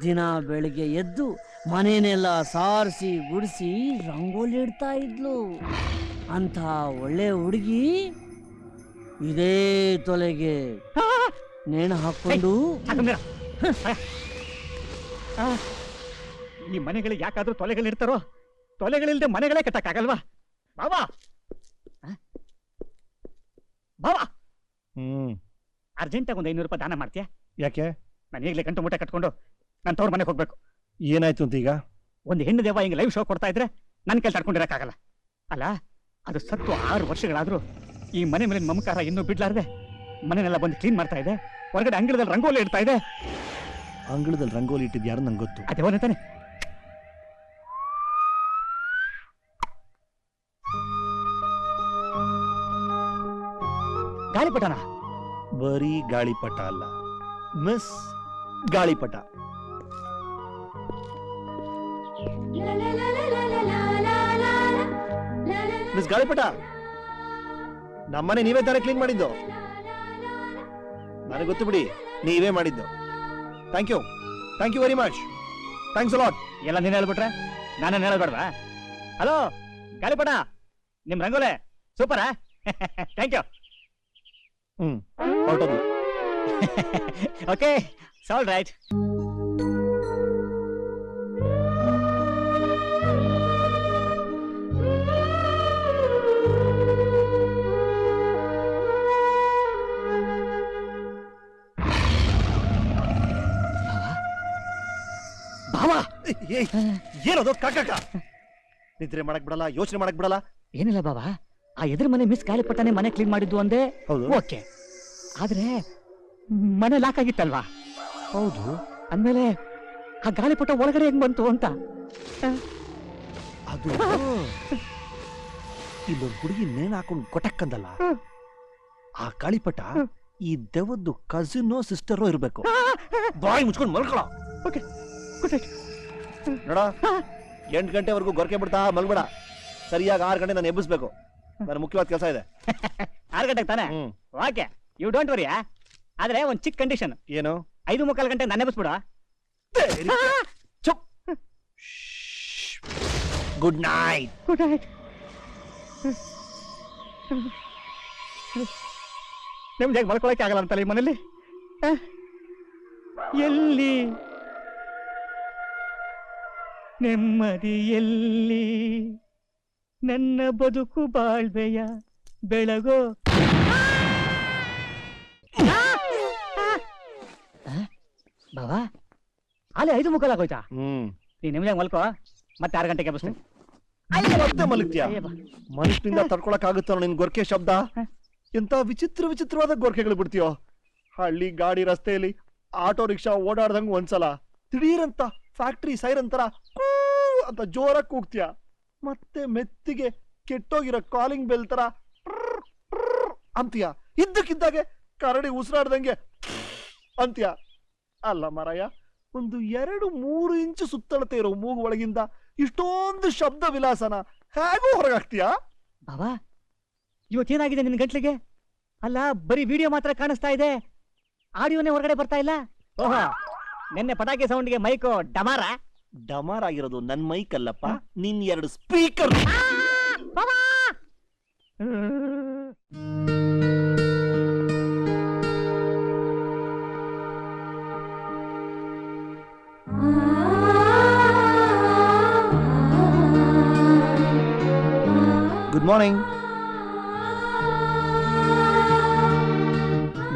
ದಿನ ಬೆಳಿಗ್ಗೆ ಎದ್ದು ಮನೆನೆಲ್ಲ ಸಾರಿಸಿ ಗುಡಿಸಿ ರಂಗೋಲಿ ಇಡ್ತಾ ಇದ್ಲು. ಅಂತ ಒಳ್ಳೆ ಹುಡುಗಿ ಇದೇ ತೊಲೆಗೆ ನೇಣು ಹಾಕೊಂಡು ಈ ಮನೆಗಳಿಗೆ ಯಾಕಾದ್ರೂ ತೊಲೆಗಳಿರ್ತಾರೋ? ತೊಲೆಗಳಿಲ್ದೆ ಮನೆಗಳೇ ಕಟ್ಟಕ್ಕಾಗಲ್ವಾ? ಬಾವಾ ಬಾವಾ, ಅರ್ಜೆಂಟಾಗಿ ಒಂದು 500 ರೂಪಾಯಿ ದಾನ ಮಾಡ್ತೀಯಾ? ಯಾಕೆ? ನಾನು ಈಗಲೇ ಗಂಟು ಮೂಟೆ ಕಟ್ಕೊಂಡು ನಾನು ತವ್ರ ಮನೆಗೆ ಹೋಗ್ಬೇಕು. ಏನಾಯ್ತು ಅಂತ ಈಗ? ಒಂದು ಹೆಣ್ಣು ದೇವ ಹಿಂಗೆ ಲೈವ್ ಶೋ ಕೊಡ್ತಾ ಇದ್ರೆ ನನ್ನ ಕೈಲಿ ತಡ್ಕೊಂಡಿರಕ್ಕಾಗಲ್ಲ. ಅಲ್ಲ, ಅದು ಸತ್ತು 6 ವರ್ಷಗಳಾದ್ರೂ ಈ ಮನೆ ಮೇಲಿನ ಮಮಕಾರ ಇನ್ನೂ ಬಿಡ್ಲಾರ್ದೆ ಮನೆನೆಲ್ಲ ಬಂದು ಕ್ಲೀನ್ ಮಾಡ್ತಾ ಇದೆ. ಹೊರಗಡೆ ಅಂಗಳದಲ್ಲಿ ರಂಗೋಲಿ ಇಡ್ತಾ ಇದೆ. ಅಂಗಳದಲ್ಲಿ ರಂಗೋಲಿ ಇಟ್ಟಿದ್ ಯಾರು ನಂಗೆ ಗೊತ್ತು. ಅದೇ ತಾನೆ. ಗಾಳಿಪಟನ? ಬರೀ ಗಾಳಿಪಟ ಅಲ್ಲ, ಮಿಸ್ ಗಾಳಿಪಟ. ಮಿಸ್ ಗಾಳಿಪಟ, ನಮ್ಮನೆ ನೀವೇ ತಾನೇ ಕ್ಲೀನ್ ಮಾಡಿದ್ದು? ನನಗೆ ಗೊತ್ತು ಬಿಡಿ, ನೀವೇ ಮಾಡಿದ್ದು. Thank you very much. Thanks a lot. ಎಲ್ಲ ನೀನು ಹೇಳ್ಬಿಟ್ರೆ ನಾನೇನು ಹೇಳ್ಬೇಡ್ವಾ? ಹಲೋ ಗಾಳಿಪಟ, ನಿಮ್ ರಂಗೋಲೆ ಸೂಪರಾ? Thank you. ಹೊರಟೋದು. Okay, all right. ಭಾವ, ಏನದು ಕಾಕ? ನಿದ್ರೆ ಮಾಡಕ್ ಬಿಡಲ್ಲ, ಯೋಚನೆ ಮಾಡಕ್ ಬಿಡಲ್ಲ. ಏನಿಲ್ಲ ಬಾಬಾ, ಆ ಎದುರು ಮನೆ ಮಿಸ್ ಗಾಳಿಪಟ್ಟನೆ ಮನೆ ಕ್ಲೀನ್ ಮಾಡಿದ್ದು ಅಂದೆ. ಹೌದು. ಓಕೆ, ಆದ್ರೆ ಮನೆ ಲಾಕ್ ಆಗಿತ್ತಲ್ವಾ? ಹೌದು. ಅಂದ್ಮೇಲೆ ಆ ಗಾಳಿಪಟ ಒಳಗಡೆ ಹೆಂಗ್ ಬಂತು ಅಂತ. ಅದು ಇಲ್ಲೊಂದು ಹುಡುಗಿ ನೇಣು ಹಾಕೊಂಡು ಕೊಟಕ್ಕಂದಲ್ಲ, ಆ ಗಾಳಿಪಟ ಈ ದೆವ್ವದ್ದು ಕಸಿನೋ ಸಿಸ್ಟರೋ ಇರ್ಬೇಕು. ಬಾಯಿ ಮುಚ್ಕೊಂಡು ಮಲ್ಕೊಳ. ಓಕೆ, ನೋಡ, 8 ಗಂಟೆವರೆಗೂ ಗೊರಕೆ ಬಿಡ್ತಾ ಮಲ್ಬೇಡ. ಸರಿಯಾಗಿ 6 ಗಂಟೆ ನಾನು ಎಬ್ಬಿಸ್ಬೇಕು. ನನ್ನ ಮುಖ್ಯವಾದ ಕೆಲಸ ಇದೆ. 6 ಗಂಟೆಗೆ ತಾನೆ? Okay, you don't worry. ಆದ್ರೆ ಒಂದ್ ಚಿಕ್ಕ ಕಂಡೀಷನ್. ಏನು? 5:45 ಗಂಟೆ ನಾನು ಎಬ್ಬಿಸ್ಬಿಡ. ಚುಪ್. Good night. Good night. ನಿಮ್ಗೆ ಮಲ್ಕೊಳಕ್ಕೆ ಆಗಲ್ಲ ಅಂತಲ್ಲ ಈ ಮನೇಲಿ? ಎಲ್ಲಿ ನೆಮ್ಮದಿ, ಎಲ್ಲಿ ನನ್ನ ಬದುಕು ಬಾಳ್ವೆಯ ಬೆಳಗೋ? ಬಾವಾ, ಅಲ್ಲೇ 5:45 ಆಗೋಯ್ತಾ? ನೀನ್ ನಿಮ್ಗೆ ಮಲ್ಕೋ, ಮತ್ತೆ 6 ಗಂಟೆಗೆ ಬಸ್ತೀನಿ. ಮತ್ತೆ ಮಲಗ್ತೀಯ? ಮನುಷ್ಯನಿಂದ ತಡ್ಕೊಳಕ್ ಆಗುತ್ತೋ ನಿನ್ ಗೊರ್ಕೆ ಶಬ್ದ? ಎಂತ ವಿಚಿತ್ರವಾದ ಗೊರ್ಕೆಗಳು ಬಿಡ್ತೀಯೋ. ಹಳ್ಳಿ ಗಾಡಿ ರಸ್ತೆಯಲ್ಲಿ ಆಟೋ ರಿಕ್ಷಾ ಓಡಾಡ್ದಂಗ ಒಂದ್ಸಲ ದಿಢೀರಂತ ಫ್ಯಾಕ್ಟ್ರಿ ಸೈರನ್ ತರ ಅಂತ ಜೋರಾಗಿ ಕೂಗ್ತೀಯ. ಮತ್ತೆ ಮೆತ್ತಿಗೆ ಕೆಟ್ಟೋಗಿರೋ ಕಾಲಿಂಗ್ ಬೆಲ್ ತರ ಅಂತೀಯ. ಇದ್ದಕ್ಕಿದ್ದಾಗೆ ಕರಡಿ ಉಸಿರಾಡ್ದಂಗೆ ಅಂತೀಯ. ಅಲ್ಲ ಮರಯ್ಯ, ಒಂದು 2-3 ಇಂಚು ಸುತ್ತಳತೆ ಇರೋ ಮೂಗು ಒಳಗಿಂದ ಇಷ್ಟೊಂದು ಶಬ್ದ ವಿಲಾಸನ ಹೇಗೂ ಹೊರಗಾಗ್ತೀಯಾ? ಬಾಬಾ, ಇವತ್ತೇನಾಗಿದೆ ನಿನ್ ಗಂಟ್ಲಿಗೆ? ಅಲ್ಲ, ಬರೀ ವಿಡಿಯೋ ಮಾತ್ರ ಕಾಣಿಸ್ತಾ ಇದೆ, ಆಡಿಯೋನೇ ಹೊರಗಡೆ ಬರ್ತಾ ಇಲ್ಲ. ಓಹೋ, ನಿನ್ನೆ ಪಟಾಕಿ ಸೌಂಡ್ಗೆ ಮೈಕು ಡಮಾರ್ ಆಗಿರೋದು ನನ್ ಮೈಕ್ ಅಲ್ಲಪ್ಪ, ನಿನ್ 2 speaker. Good morning.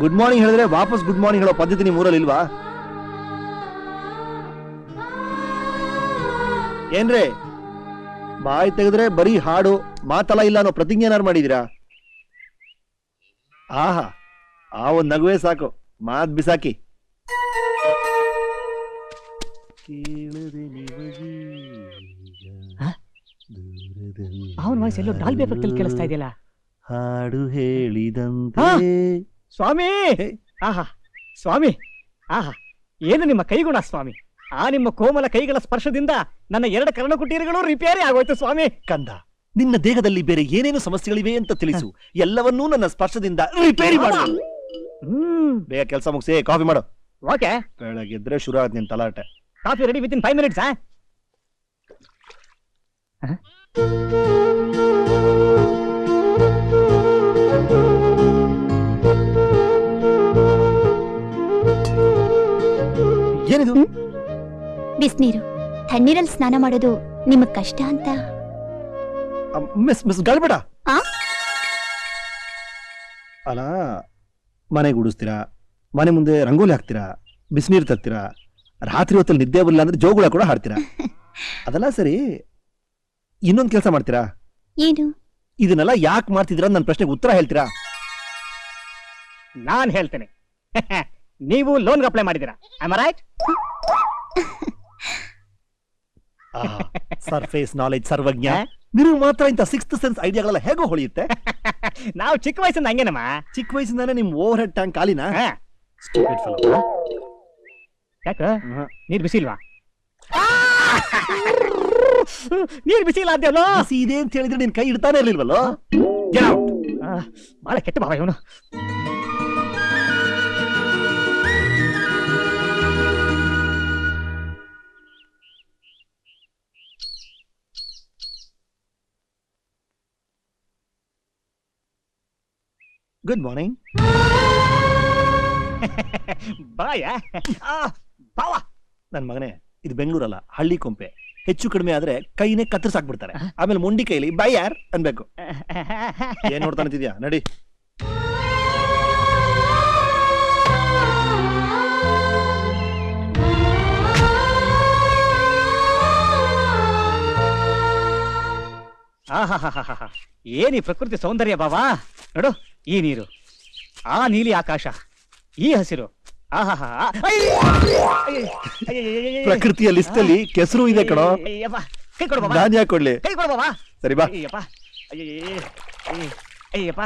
Good morning ಹೇಳಿದ್ರೆ ವಾಪಸ್ ಗುಡ್ ಮಾರ್ನಿಂಗ್ ಹೇಳೋ ಪದ್ಧತಿ ನಿಮ್ಮ ಊರಲ್ಲಿ ಇಲ್ವಾ? ಏನ್ರಿ, ಬಾಯಿ ತೆಗೆದ್ರೆ ಬರೀ ಹಾಡು, ಮಾತಲ್ಲ ಇಲ್ಲ ಅನ್ನೋ ಪ್ರತಿಜ್ಞೆ ಏನಾರು ಮಾಡಿದೀರಾ? ಆಹಾ, ಆ ಒಂದ್ ನಗುವೆ ಸಾಕು, ಮಾತ್ ಬಿಸಾಕಿ. ಅವನ ವಾಯ್ಸ್ ಎಲ್ಲೋ ಡಾಲ್ಬಿ ಎಫೆಕ್ಟ್ ಅಲ್ಲಿ ಕೇಳಿಸ್ತಾ ಇದೆಯಲ್ಲ. ಹಾಡು ಹೇಳಿದಂತೆ. ಸ್ವಾಮಿ, ಆಹಾ ಸ್ವಾಮಿ, ಆಹಾ ಏನು ನಿಮ್ಮ ಕೈಗುಣ ಸ್ವಾಮಿ. ಆ ನಿಮ್ಮ ಕೋಮಲ ಕೈಗಳ ಸ್ಪರ್ಶದಿಂದ ನನ್ನ 2 ಕರ್ಣಕುಟೀರಗಳು ರಿಪೇರಿ ಆಗೋಯ್ತು ಸ್ವಾಮಿ. ಕಂದ, ನಿನ್ನ ದೇಹದಲ್ಲಿ ಬೇರೆ ಏನೇನು ಸಮಸ್ಯೆಗಳಿವೆ ಅಂತ ತಿಳಿಸು. ಎಲ್ಲವನ್ನೂ ನನ್ನ ಸ್ಪರ್ಶದಿಂದ ರಿಪೇರಿ ಮಾಡು. ಬೇಗ ಕೆಲಸ ಮುಗಿಸಿ ಕಾಫಿ ಮಾಡು. ಓಕೆ. ಬೆಳಗ್ಗೆದ್ರೆ ಶುರು ಆದ್ ನಿನ್ ತಲಾಟೆ. Coffee ready within 5 minutes. ಏನಿದು? ಬಿಸ್ನೀರು. ತಣ್ಣೀರಲ್ಲಿ ಸ್ನಾನ ಮಾಡೋದು ನಿಮಗ್ ಕಷ್ಟ ಅಂತ. ಮಿಸ್ ಗಾಳಿಬೇಡ. ಆ? ಅಲ್ಲ, ಮನೆ ಗುಡಿಸ್ತೀರಾ, ಮನೆ ಮುಂದೆ ರಂಗೋಲಿ ಹಾಕ್ತೀರಾ, ಬಿಸಿನೀರು ತರ್ತೀರಾ, ರಾತ್ರಿ ಹೊತ್ತಲ್ಲಿ ನಿದ್ದೆ ಬರಲಿಲ್ಲ ಅಂದ್ರೆ ಜೋಗುಳ ಕೂಡ ಹಾಡ್ತೀರಾ. ಅದೆಲ್ಲ ಸರಿ, ಇನ್ನೊಂದು ಕೆಲಸ ಮಾಡ್ತೀರಾ? ಏನು? ಇದನ್ನೆಲ್ಲ ಯಾಕೆ ಮಾಡ್ತಿದ್ದೀರಾ? ನನ್ನ ಪ್ರಶ್ನೆಗೆ ಉತ್ತರ ಹೇಳ್ತೀರಾ? ನಾನ್ ಹೇಳ್ತೇನೆ. ನೀವು ಲೋನ್ಗೆ ಅಪ್ಲೈ ಮಾಡಿದ್ದೀರಾ, am I right? Surface knowledge Sarvajna. ನೀವು ಮಾತ್ರ ಇಂಥ 6th ಸೆನ್ಸ್ ಐಡಿಯಾಗಳೆಲ್ಲ ಹೇಗೋ ಹೊಳೆಯುತ್ತೆ? ನಾವು ಚಿಕ್ಕ ವಯಸ್ಸಿಂದ ಹಂಗೇನಮ್ಮ. ಚಿಕ್ಕ ವಯಸ್ಸಿಂದಾನೆ ನಿಮ್ ಓವರ್ ಹೆಡ್ ಟ್ಯಾಂಕ್ ಖಾಲಿನಾ? ಯಾಕ ನೀರ್ ಬಿಸಿ ಇಲ್ವಾ? ನೀರ್ ಬಿಸಿ ಇಲ್ಲ ಅದ್ಯಲ್ಲೋ. ಬಿಸಿ ಇದೆ ಅಂತ ಹೇಳಿದ್ರೆ ನಿನ್ ಕೈ ಇಡ್ತಾನೆ ಇರ್ಲಿಲ್ವಲ್ಲೋ? ಬಹಳ ಕೆಟ್ಟ ಭಾವ ಇವನು. Good morning. ಬಾಯ ಬಾವ. ನನ್ ಮಗನೇ, ಇದು ಬೆಂಗಳೂರಲ್ಲ, ಹಳ್ಳಿ ಕೊಂಪೆ. ಹೆಚ್ಚು ಕಡಿಮೆ ಆದ್ರೆ ಕೈನೇ ಕತ್ತರಿಸಾಕ್ಬಿಡ್ತಾರೆ. ಆಮೇಲೆ ಮೊಂಡಿ ಕೈಲಿ ಬೈ ಯಾರ್ ಅನ್ಬೇಕು. ಏನ್ ನೋಡ್ತಾ ನಿಂತಿದ್ಯಾ? ನಡಿ. ಏನಿ ಪ್ರಕೃತಿ ಸೌಂದರ್ಯ ಬಾವಾ. ನೋಡು, ಈ ನೀರು, ಆ ನೀಲಿ ಆಕಾಶ, ಈ ಹಸಿರು. ಪ್ರಕೃತಿಯ ಲಿಸ್ಟ್ ಅಲ್ಲಿ ಕೆಸರು ಇದೆ ಕಣೋ. ಕೈ ಕೊಡು ಬಾಬಾ. ನಾನ್ ಯಾಕೆ ಕೊಡ್ಲಿ? ಕೈ ಕೊಡು ಬಾಬಾ. ಸರಿ ಬಾ. ಅಯ್ಯಪ್ಪ,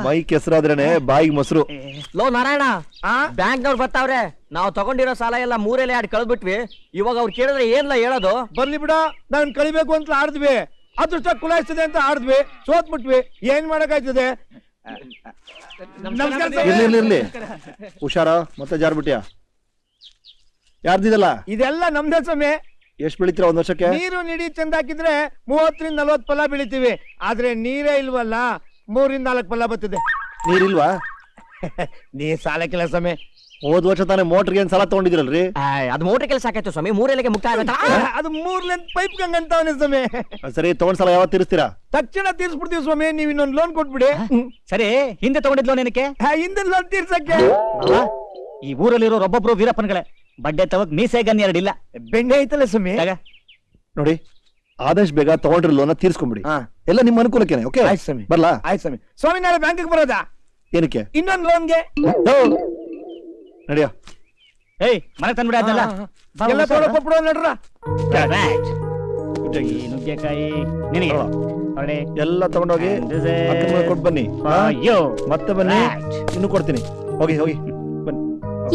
ಮೈ ಕೆಸರಾದ್ರೇನೆ ಬಾಯಿಗೆ ಮೊಸರು. ಲೋ ನಾರಾಯಣ, ಬ್ಯಾಂಕ್ನವ್ರು ಬರ್ತಾವ್ರೆ. ನಾವು ತಗೊಂಡಿರೋ ಸಾಲ ಎಲ್ಲ 3 ಆಡಿ ಕಳ್ದ್ಬಿಟ್ವಿ. ಇವಾಗ ಅವ್ರು ಕೇಳಿದ್ರೆ ಏನ್ಲ ಹೇಳೋದು? ಬರ್ಲಿ ಬಿಡ, ನಾನ್ ಕಳಿಬೇಕು ಅಂತ ಆಡಿದ್ವಿ, ಅದೃಷ್ಟ ಕುಲಾಯಿಸ್ತದೆ ಅಂತ ಆಡಿದ್ವಿ, ಸೋತ್ಬಿಟ್ವಿ. ಏನ್ ಮಾಡಕ್ಕಾಯ್ತದೆ? ಇರ್ಲಿ ಹುಷಾರ. ಮತ್ತೆ ಜಾರ್ಬಿಟ್ಯಾ? ಯಾರ್ದಿದಲ್ಲ? ಇದೆಲ್ಲ ನಮ್ದೇ ಸಮಯ. ಎಷ್ಟ್ ಬೆಳಿತೀರ ಒಂದ್ ವರ್ಷಕ್ಕೆ? ನೀರು ನಿಡಿ ಚಂದ ಹಾಕಿದ್ರೆ 30 ರಿಂದ 40 ಫಲ ಬೆಳಿತೀವಿ. ಆದ್ರೆ ನೀರೇ ಇಲ್ವಲ್ಲ, 3 ರಿಂದ 4 ಫಲ ಬರ್ತದೆ. ನೀರಿಲ್ವಾ? ನೀರ್ ಸಾಲಕ್ಕಿಲ್ಲ ಸಮಯ. ಹೋದ್ ವರ್ಷ ತಾನೇ ಮೋಟರ್ಗೆ ಏನ್ ಸಾಲ ತಗೊಂಡಿದ್ರಲ್ರಿ? ಅದು ಮೋಟರ್ ಕೆಲಸ ಆಕೈತು ಸ್ವಾಮಿ. 3 ಮುಕ್ತಾಯ ಆಯ್ತಾ? ಅದು 3 ಲೆಂತ್ ಪೈಪ್ ಗಂಗಂತವನೇ ಸಮಯ. ಸರಿ, ತಗೊಂಡ್ ಸಾಲ ಯಾವತ್ತು ತೀರಿಸ್ತೀರಾ? ತಕ್ಷಣ ತೀರ್ಸ್ಬಿಡ್ತೀವಿ ಸ್ವಾಮಿ. ನೀವ್ ಇನ್ನೊಂದು ಲೋನ್ ಕೊಟ್ಬಿಡಿ. ಸರಿ, ಹಿಂದೆ ತಗೊಂಡಿದ್ ಲೋನ್ ಏನಕ್ಕೆ? ಹಿಂದೆ ಲೋನ್ ತೀರ್ಸಕ್ಕೆ. ಈ ಊರಲ್ಲಿರೋ ಒಬ್ಬೊಬ್ರು ವೀರಪ್ಪನ್ಗಳೇ. ಬಡ್ಡೆ ತವಕ್ ಮೀಸೆ ಗನ್ 2 ಇಲ್ಲ. ಬೆಣ್ಣೆ ಐತಲ್ಲ ಸಮಯ. ನೋಡಿ, ಆದಷ್ಟು ಬೇಗ ತಗೊಂಡ್ರಿ ಲೋನ ತೀರ್ಸ್ಕೊಂಬಿಡಿ. ಎಲ್ಲ ನಿಮ್ಮ ಅನುಕೂಲಕ್ಕೇನೆ. ಓಕೆ, ಆಯ್ತು ಸ್ವಾಮಿ. ಬರ್ಲಾ? ಆಯ್ತು ಸ್ವಾಮಿ. ಸ್ವಾಮಿ, ನಾಳೆ ಬ್ಯಾಂಕಿಗೆ ಬರೋದಾ? ಏನಕ್ಕೆ? ಇನ್ನೊಂದು ಲೋನ್ಗೆ. ನಡಿಯೋ. ಏಯ್, ಮನೆ ತಂದ್ಬಿಡಿ ಅದನ್ನೆಲ್ಲ. ಎಲ್ಲ ತೊಗೊಳ್ಕೊಟ್ಬಿಡೋ ನಡ್ರ. ನುಗ್ಗೆಕಾಯಿ ನಿನಗೆ ಹೊರಡೆ. ಎಲ್ಲ ತಗೊಂಡೋಗಿ ಕೊಟ್ಟು ಬನ್ನಿ. ಮತ್ತೆ ಬನ್ನಿ, ಇನ್ನು ಕೊಡ್ತೀನಿ. ಹೋಗಿ ಹೋಗಿ ಬನ್ನಿ.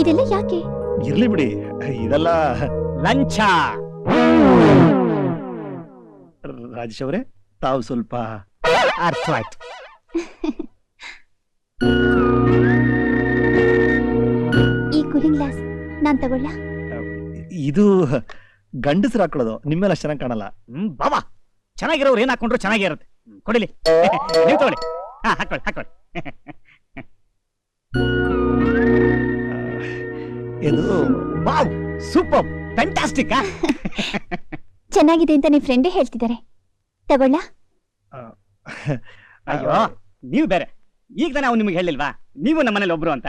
ಇದೆಲ್ಲ ಯಾಕೆ? ಇರ್ಲಿ ಬಿಡಿ, ಇದೆಲ್ಲ ಲಂಚ. ರಾಜೇಶ್ ಅವರೇ, ತಾವು ಸ್ವಲ್ಪ ಅರ್ಥವಾಯ್ತು. ಈ ಕೂಲಿಂಗ್ ಗ್ಲಾಸ್ ನಾನ್ ತಗೊಳ್ಳ? ಇದು ಗಂಡಸರು ಹಾಕೊಳ್ಳೋದು, ನಿಮ್ಮೆಲ್ಲ ಚೆನ್ನಾಗಿ ಕಾಣಲ್ಲ. ಬಾಬಾ, ಚೆನ್ನಾಗಿರೋರು ಏನ್ ಹಾಕೊಂಡ್ರು ಚೆನ್ನಾಗೇ ಇರುತ್ತೆ. ಕೊಡಿಲಿ, ನೀವು ತಗೊಳ್ಳಿ. ಹಾಕೊಳ್ಳಿ ಹಾಕೊಳ್ಳಿ. ಇದು ವಾವ್, ಸೂಪರ್, ಫ್ಯಾಂಟಾಸ್ಟಿಕ್. ಚೆನ್ನಾಗಿದೆ ಅಂತ ನಿಮ್ ಫ್ರೆಂಡೇ ಹೇಳ್ತಿದ್ದಾರೆ. ತಗೊಳ್ಳ? ಅಯ್ಯೋ, ನೀವು ಬೇರೆ. ಈಗ ತಾನೇ ಅವ್ನು ನಿಮ್ಗೆ ಹೇಳಿಲ್ವಾ ನೀವು ನಮ್ಮ ಮನೇಲಿ ಒಬ್ರು ಅಂತ?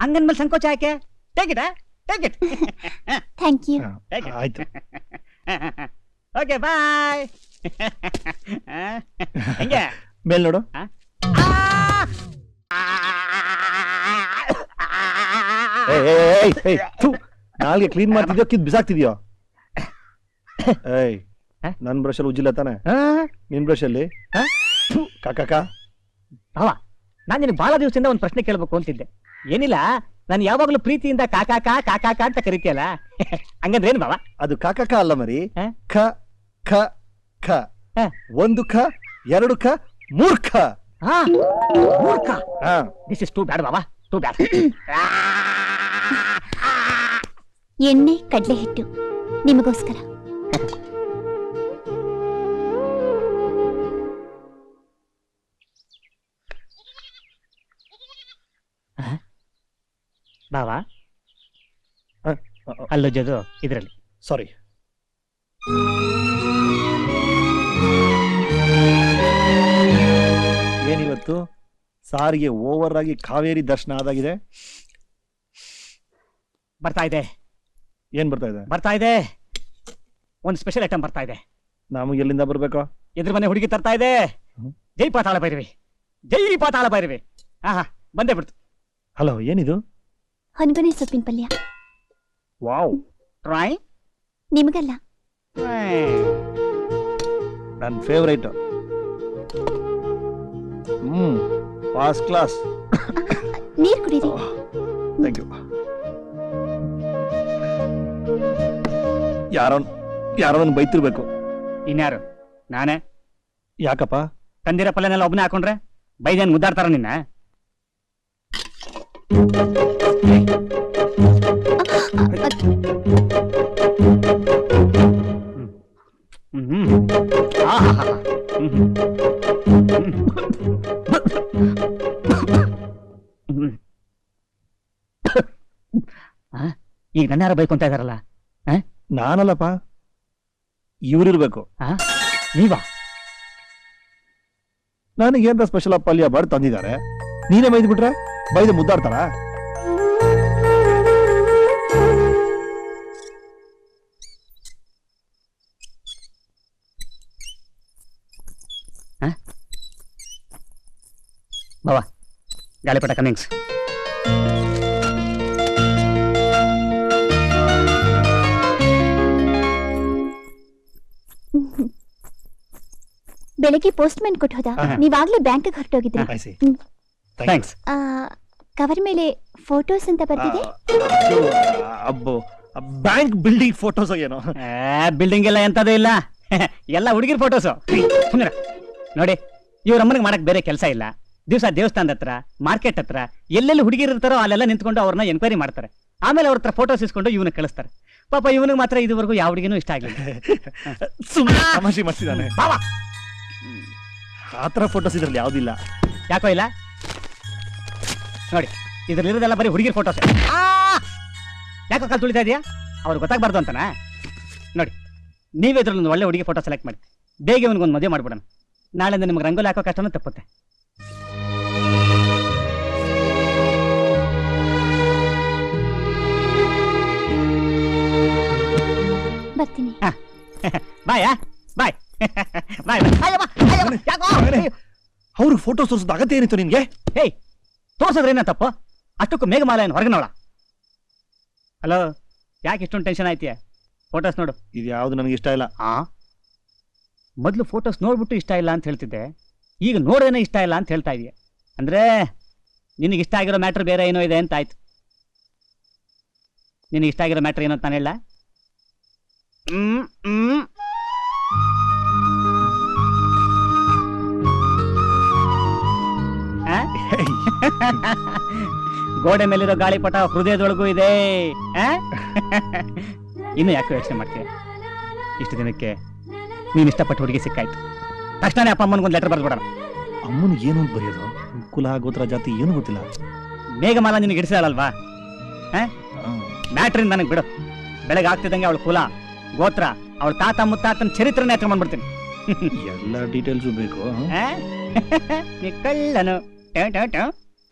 ಹಂಗನ್ಮೇಲೆ ಸಂಕೋಚ ಯಾಕೆ? Take it, take it. Thank you. ಆಯ್ತು. Okay, bye. ಹೆಂಗೆ ಮೇಲ್ ನೋಡು. ನಾಲ್ಗೆ ಕ್ಲೀನ್ ಮಾಡ್ತಿದ್ಯೋ ಕಿದ್ ಬಿಸಾಕ್ತಿದ್ಯೋ? ಏಯ್, ನನ್ ಬ್ರಷ್ ಅಲ್ಲಿ ಉಜ್ಜಿಲ್ಲ ತಾನೆ, ನಿನ್ ಬ್ರಷ್ ಅಲ್ಲಿ ಕಾಕ. ಭಾವ, ನಾನ್ ನಿನಗೆ ಬಹಳ ದಿವಸದಿಂದ ಒಂದು ಪ್ರಶ್ನೆ ಕೇಳ್ಬೇಕು ಅಂತಿದ್ದೆ. ಏನಿಲ್ಲ, ನಾನು ಯಾವಾಗ್ಲೂ ಪ್ರೀತಿಯಿಂದ ಕಾಕಾಕ ಕಾಕಾಕ ಅಂತ ಕರಿತೀಯಲ್ಲ, ಹಂಗಂದ್ರೆ ಏನು ಭಾವ? ಅದು ಕಾಕ ಅಲ್ಲ ಮರಿ, ಹ? ಖ ಖ ಖ. ಹ. 1 ಖ 2 ಖ 3 ಖ. ಮೂರ್ಖ. ಹಾ. ದಿಸ್ ಇಸ್ ಟೂ ಬ್ಯಾಡ್ ಭಾವ, ಟೂ ಬ್ಯಾಡ್. ಎಣ್ಣೆ ಕಡ್ಲೆ ಹಿಟ್ಟು ನಿಮಗೋಸ್ಕರ. ಭಾವ, ಹ? ಅಲ್ಲೊಜ್ಜೋದು ಇದ್ರಲ್ಲಿ. ಸಾರಿ. ಏನಿವತ್ತು ಸಾರಿಗೆ ಓವರ್ ಆಗಿ ಕಾವೇರಿ ದರ್ಶನ ಆದಾಗಿದೆ. ಬರ್ತಾ ಇದೆ, ಏನ್ ಬರ್ತಾ ಇದೆ? ಬರ್ತಾ ಇದೆ, ಒಂದು ಸ್ಪೆಷಲ್ ಐಟಮ್ ಬರ್ತಾ ಇದೆ. ನಮಗೆ ಎಲ್ಲಿಂದ ಬರ್ಬೇಕು? ಎದುರು ಮನೆ ಹುಡುಗಿ ತರ್ತಾ ಇದೆ. ಜೈ ಪಾತಾಳ ಭೈರವಿ, ಜೈ ಪಾತಾಳ ಭೈರವಿ. ಹಾ, ಬಂದೇ ಬಿಡ್ತು. ಹಲೋ, ಏನಿದು? ಹೊನ್ಗೊನೆ ಸೊಪ್ಪಿನ ಪಲ್ಯ. Wow, try. ನಿಮಗಲ್ಲ. ನನ್ನ ಫೇವರೇಟ್. First class. ನೀರ್ ಕುಡೀರಿ. Thank you. ಯಾರೋ ಬೈತಿರ್ಬೇಕು. ಇನ್ಯಾರು? ನಾನೇ. ಯಾಕಪ್ಪ? ತಂದಿರ ಪಲ್ಯನೆಲ್ಲ ಒಬ್ಬನೇ ಹಾಕೊಂಡ್ರೆ ಬೈದೇನ್ ಮುದ್ದಾಡ್ತಾರ ನಿನ್ನ? ಈಗ ನನ್ನ ಯಾರ ಬೈಕೊಂತ ಇದಾರಲ್ಲ? ನಾನಲ್ಲಪ್ಪ, ಇವ್ರಿರ್ಬೇಕು. ನೀವಾ? ನನಗೇನ್ರ ಸ್ಪೆಷಲ್ ಪಲ್ಯ ಬಾಡಿ ತಂದಿದ್ದಾರೆ, ನೀನೇ ಬೈದ್ ಬಿಟ್ರೆ ಬೈದು ಮುದ್ದಾಡ್ತಾರ? ಬಾವಾ, ಗಾಳಿಪಟ ಕಮಿಂಗ್ಸ್. ಬೆಳಗ್ಗೆ ಪೋಸ್ಟ್ ಮ್ಯಾನ್ ಕೊಟ್ಟು ಹೋದ. ನೀವಾಗ್ಲೇ ಬ್ಯಾಂಕ್ಗೆ ಹೊರಟೋಗಿದ್ರಿ. ಥ್ಯಾಂಕ್ಸ್. ಕವರ್ ಮೇಲೆ ಫೋಟೋಸ್ ಅಂತ ಬರ್ತಿದೆ. ಅಬ್ಬೋ, ಬ್ಯಾಂಕ್ ಬಿಲ್ಡಿಂಗ್ ಫೋಟೋಸ್ ಏನೋ? ಬಿಲ್ಡಿಂಗ್ ಎಲ್ಲ ಎಂತದೇ ಇಲ್ಲ, ಎಲ್ಲ ಹುಡುಗಿರ್ ಫೋಟೋಸು. ನೋಡಿ, ಇವ್ರ ಅಮ್ಮನಿಗೆ ಮಾಡಕ್ ಬೇರೆ ಕೆಲಸ ಇಲ್ಲ. ದಿವಸ ದೇವಸ್ಥಾನದ ಹತ್ರ, ಮಾರ್ಕೆಟ್ ಹತ್ರ ಎಲ್ಲೆಲ್ಲಿ ಹುಡುಗಿರ್ ಇರ್ತಾರೋ ಅಲ್ಲೆಲ್ಲ ನಿಂತ್ಕೊಂಡು ಅವ್ರನ್ನ ಎನ್ಕ್ವೈರಿ ಮಾಡ್ತಾರೆ. ಆಮೇಲೆ ಅವ್ರ ಹತ್ರ ಫೋಟೋಸ್ ಇಸ್ಕೊಂಡು ಇವನು ಕಳಿಸ್ತಾರೆ. ಪಾಪ ಇವನಿಗೆ ಮಾತ್ರ ಇದುವರೆಗೂ ಯಾವ ಹುಡುಗಿನೂ ಇಷ್ಟ ಆಗಿಲ್ಲ. ತಮಾಷೆ ಮಾಡ್ತಿದ್ದಾನೆ. ಆತರ ಫೋಟೋಸ್ ಇದ್ರಲ್ಲಿ ಯಾವ್ದಿಲ್ಲ. ಯಾಕೋ ಇಲ್ಲ? ನೋಡಿ, ಇದ್ರಲ್ಲಿರೋದೆಲ್ಲ ಬರೀ ಹುಡುಗಿರ್ ಫೋಟೋಸ್. ಯಾಕೋ ಕಾಲ್ ತುಳಿತಾ ಇದೆಯಾ? ಅವ್ರಿಗೆ ಗೊತ್ತಾಗ್ಬಾರ್ದು ಅಂತನಾ? ನೋಡಿ, ನೀವೇ ಇದ್ರಲ್ಲಿ ಒಂದು ಒಳ್ಳೆ ಹುಡುಗಿ ಫೋಟೋ ಸೆಲೆಕ್ಟ್ ಮಾಡಿ ಬೇಗ ಇವನಿಗೊಂದು ಮದುವೆ ಮಾಡ್ಬಿಡೋಣ. ನಾಳೆಯಿಂದ ನಿಮ್ಗೆ ರಂಗೋಲಿ ಹಾಕೋ ಕಷ್ಟನೂ ತಪ್ಪುತ್ತೆ. ಬರ್ತೀನಿ. ಬಾಯ್ ಬಾಯ್ ಬಾಯ್. ಅವ್ರಿಗೆ ಫೋಟೋ ತೋರಿಸೋದು ಅಗತ್ಯ ಏನಿತ್ತು ನಿನ್ಗೆ? ಹೇಯ್, ತೋರ್ಸೋದ್ರೆ ಏನ ತಪ್ಪು? ಅಷ್ಟಕ್ಕೂ ಮೇಘಮಾಲ ಏನು ಹೊರಗೆ ನೋಡ? ಹಲೋ, ಯಾಕೆ ಇಷ್ಟೊಂದು ಟೆನ್ಷನ್ ಆಯ್ತೀಯ? ಫೋಟೋಸ್ ನೋಡು. ಇದು ಯಾವ್ದು ನನಗೆ ಇಷ್ಟ ಇಲ್ಲ. ಮೊದಲು ಫೋಟೋಸ್ ನೋಡ್ಬಿಟ್ಟು ಇಷ್ಟ ಇಲ್ಲ ಅಂತ ಹೇಳ್ತಿದ್ದೆ, ಈಗ ನೋಡೇನೆ ಇಷ್ಟ ಇಲ್ಲ ಅಂತ ಹೇಳ್ತಾ ಇದೀಯ. ಅಂದ್ರೆ ನಿನಗೆ ಇಷ್ಟ ಆಗಿರೋ ಮ್ಯಾಟ್ರ್ ಬೇರೆ ಏನೋ ಇದೆ ಅಂತ ಆಯ್ತು. ನಿನಗೆ ಇಷ್ಟ ಆಗಿರೋ ಮ್ಯಾಟ್ರ್ ಏನೋ ಅಂತ ನಾನು ಹೇಳ? ಗೋಡೆ ಮೇಲಿರೋ ಗಾಳಿಪಟ ಹೃದಯದೊಳಗೂ ಇದೆ. ಇನ್ನು ಯಾಕೆ ಯೋಚನೆ ಮಾಡ್ತೀಯ? ಇಷ್ಟು ದಿನಕ್ಕೆ ನೀನು ಇಷ್ಟಪಟ್ಟು ಹುಡುಗಿ ಸಿಕ್ಕಾಯ್ತು. ತಕ್ಷಣ ಅಪ್ಪ ಅಮ್ಮನಿಗೊಂದು ಲೆಟರ್ ಬರ್ದ್ಬಿಡೋಣ. ಅಮ್ಮನಿಗೆ ಏನು ಅಂತ ಬರೆಯೋದು? ಕುಲ, ಗೋತ್ರ, ಜಾತಿ ಏನು ಗೊತ್ತಿಲ್ಲ. ಮೇಘಮಾಲ ನಿನಗೆ ಇಡಿಸಲ್ವಾ? ಮ್ಯಾಟ್ರಿಂದ ನನಗೆ ಬಿಡು. ಬೆಳಗ್ಗೆ ಆಗ್ತಿದ್ದಂಗೆ ಅವಳ ಕುಲ, ಗೋತ್ರ, ಅವಳ ತಾತ ಮುತ್ತಾತನ ಚರಿತ್ರೆನೇ ಎತ್ಕೊಂಡ್ಬಂದ್ಬಿಡ್ತೀನಿ. ಎಲ್ಲ ಡೀಟೇಲ್ಸು ಬೇಕು. ನೀ ಕಳ್ಳನು.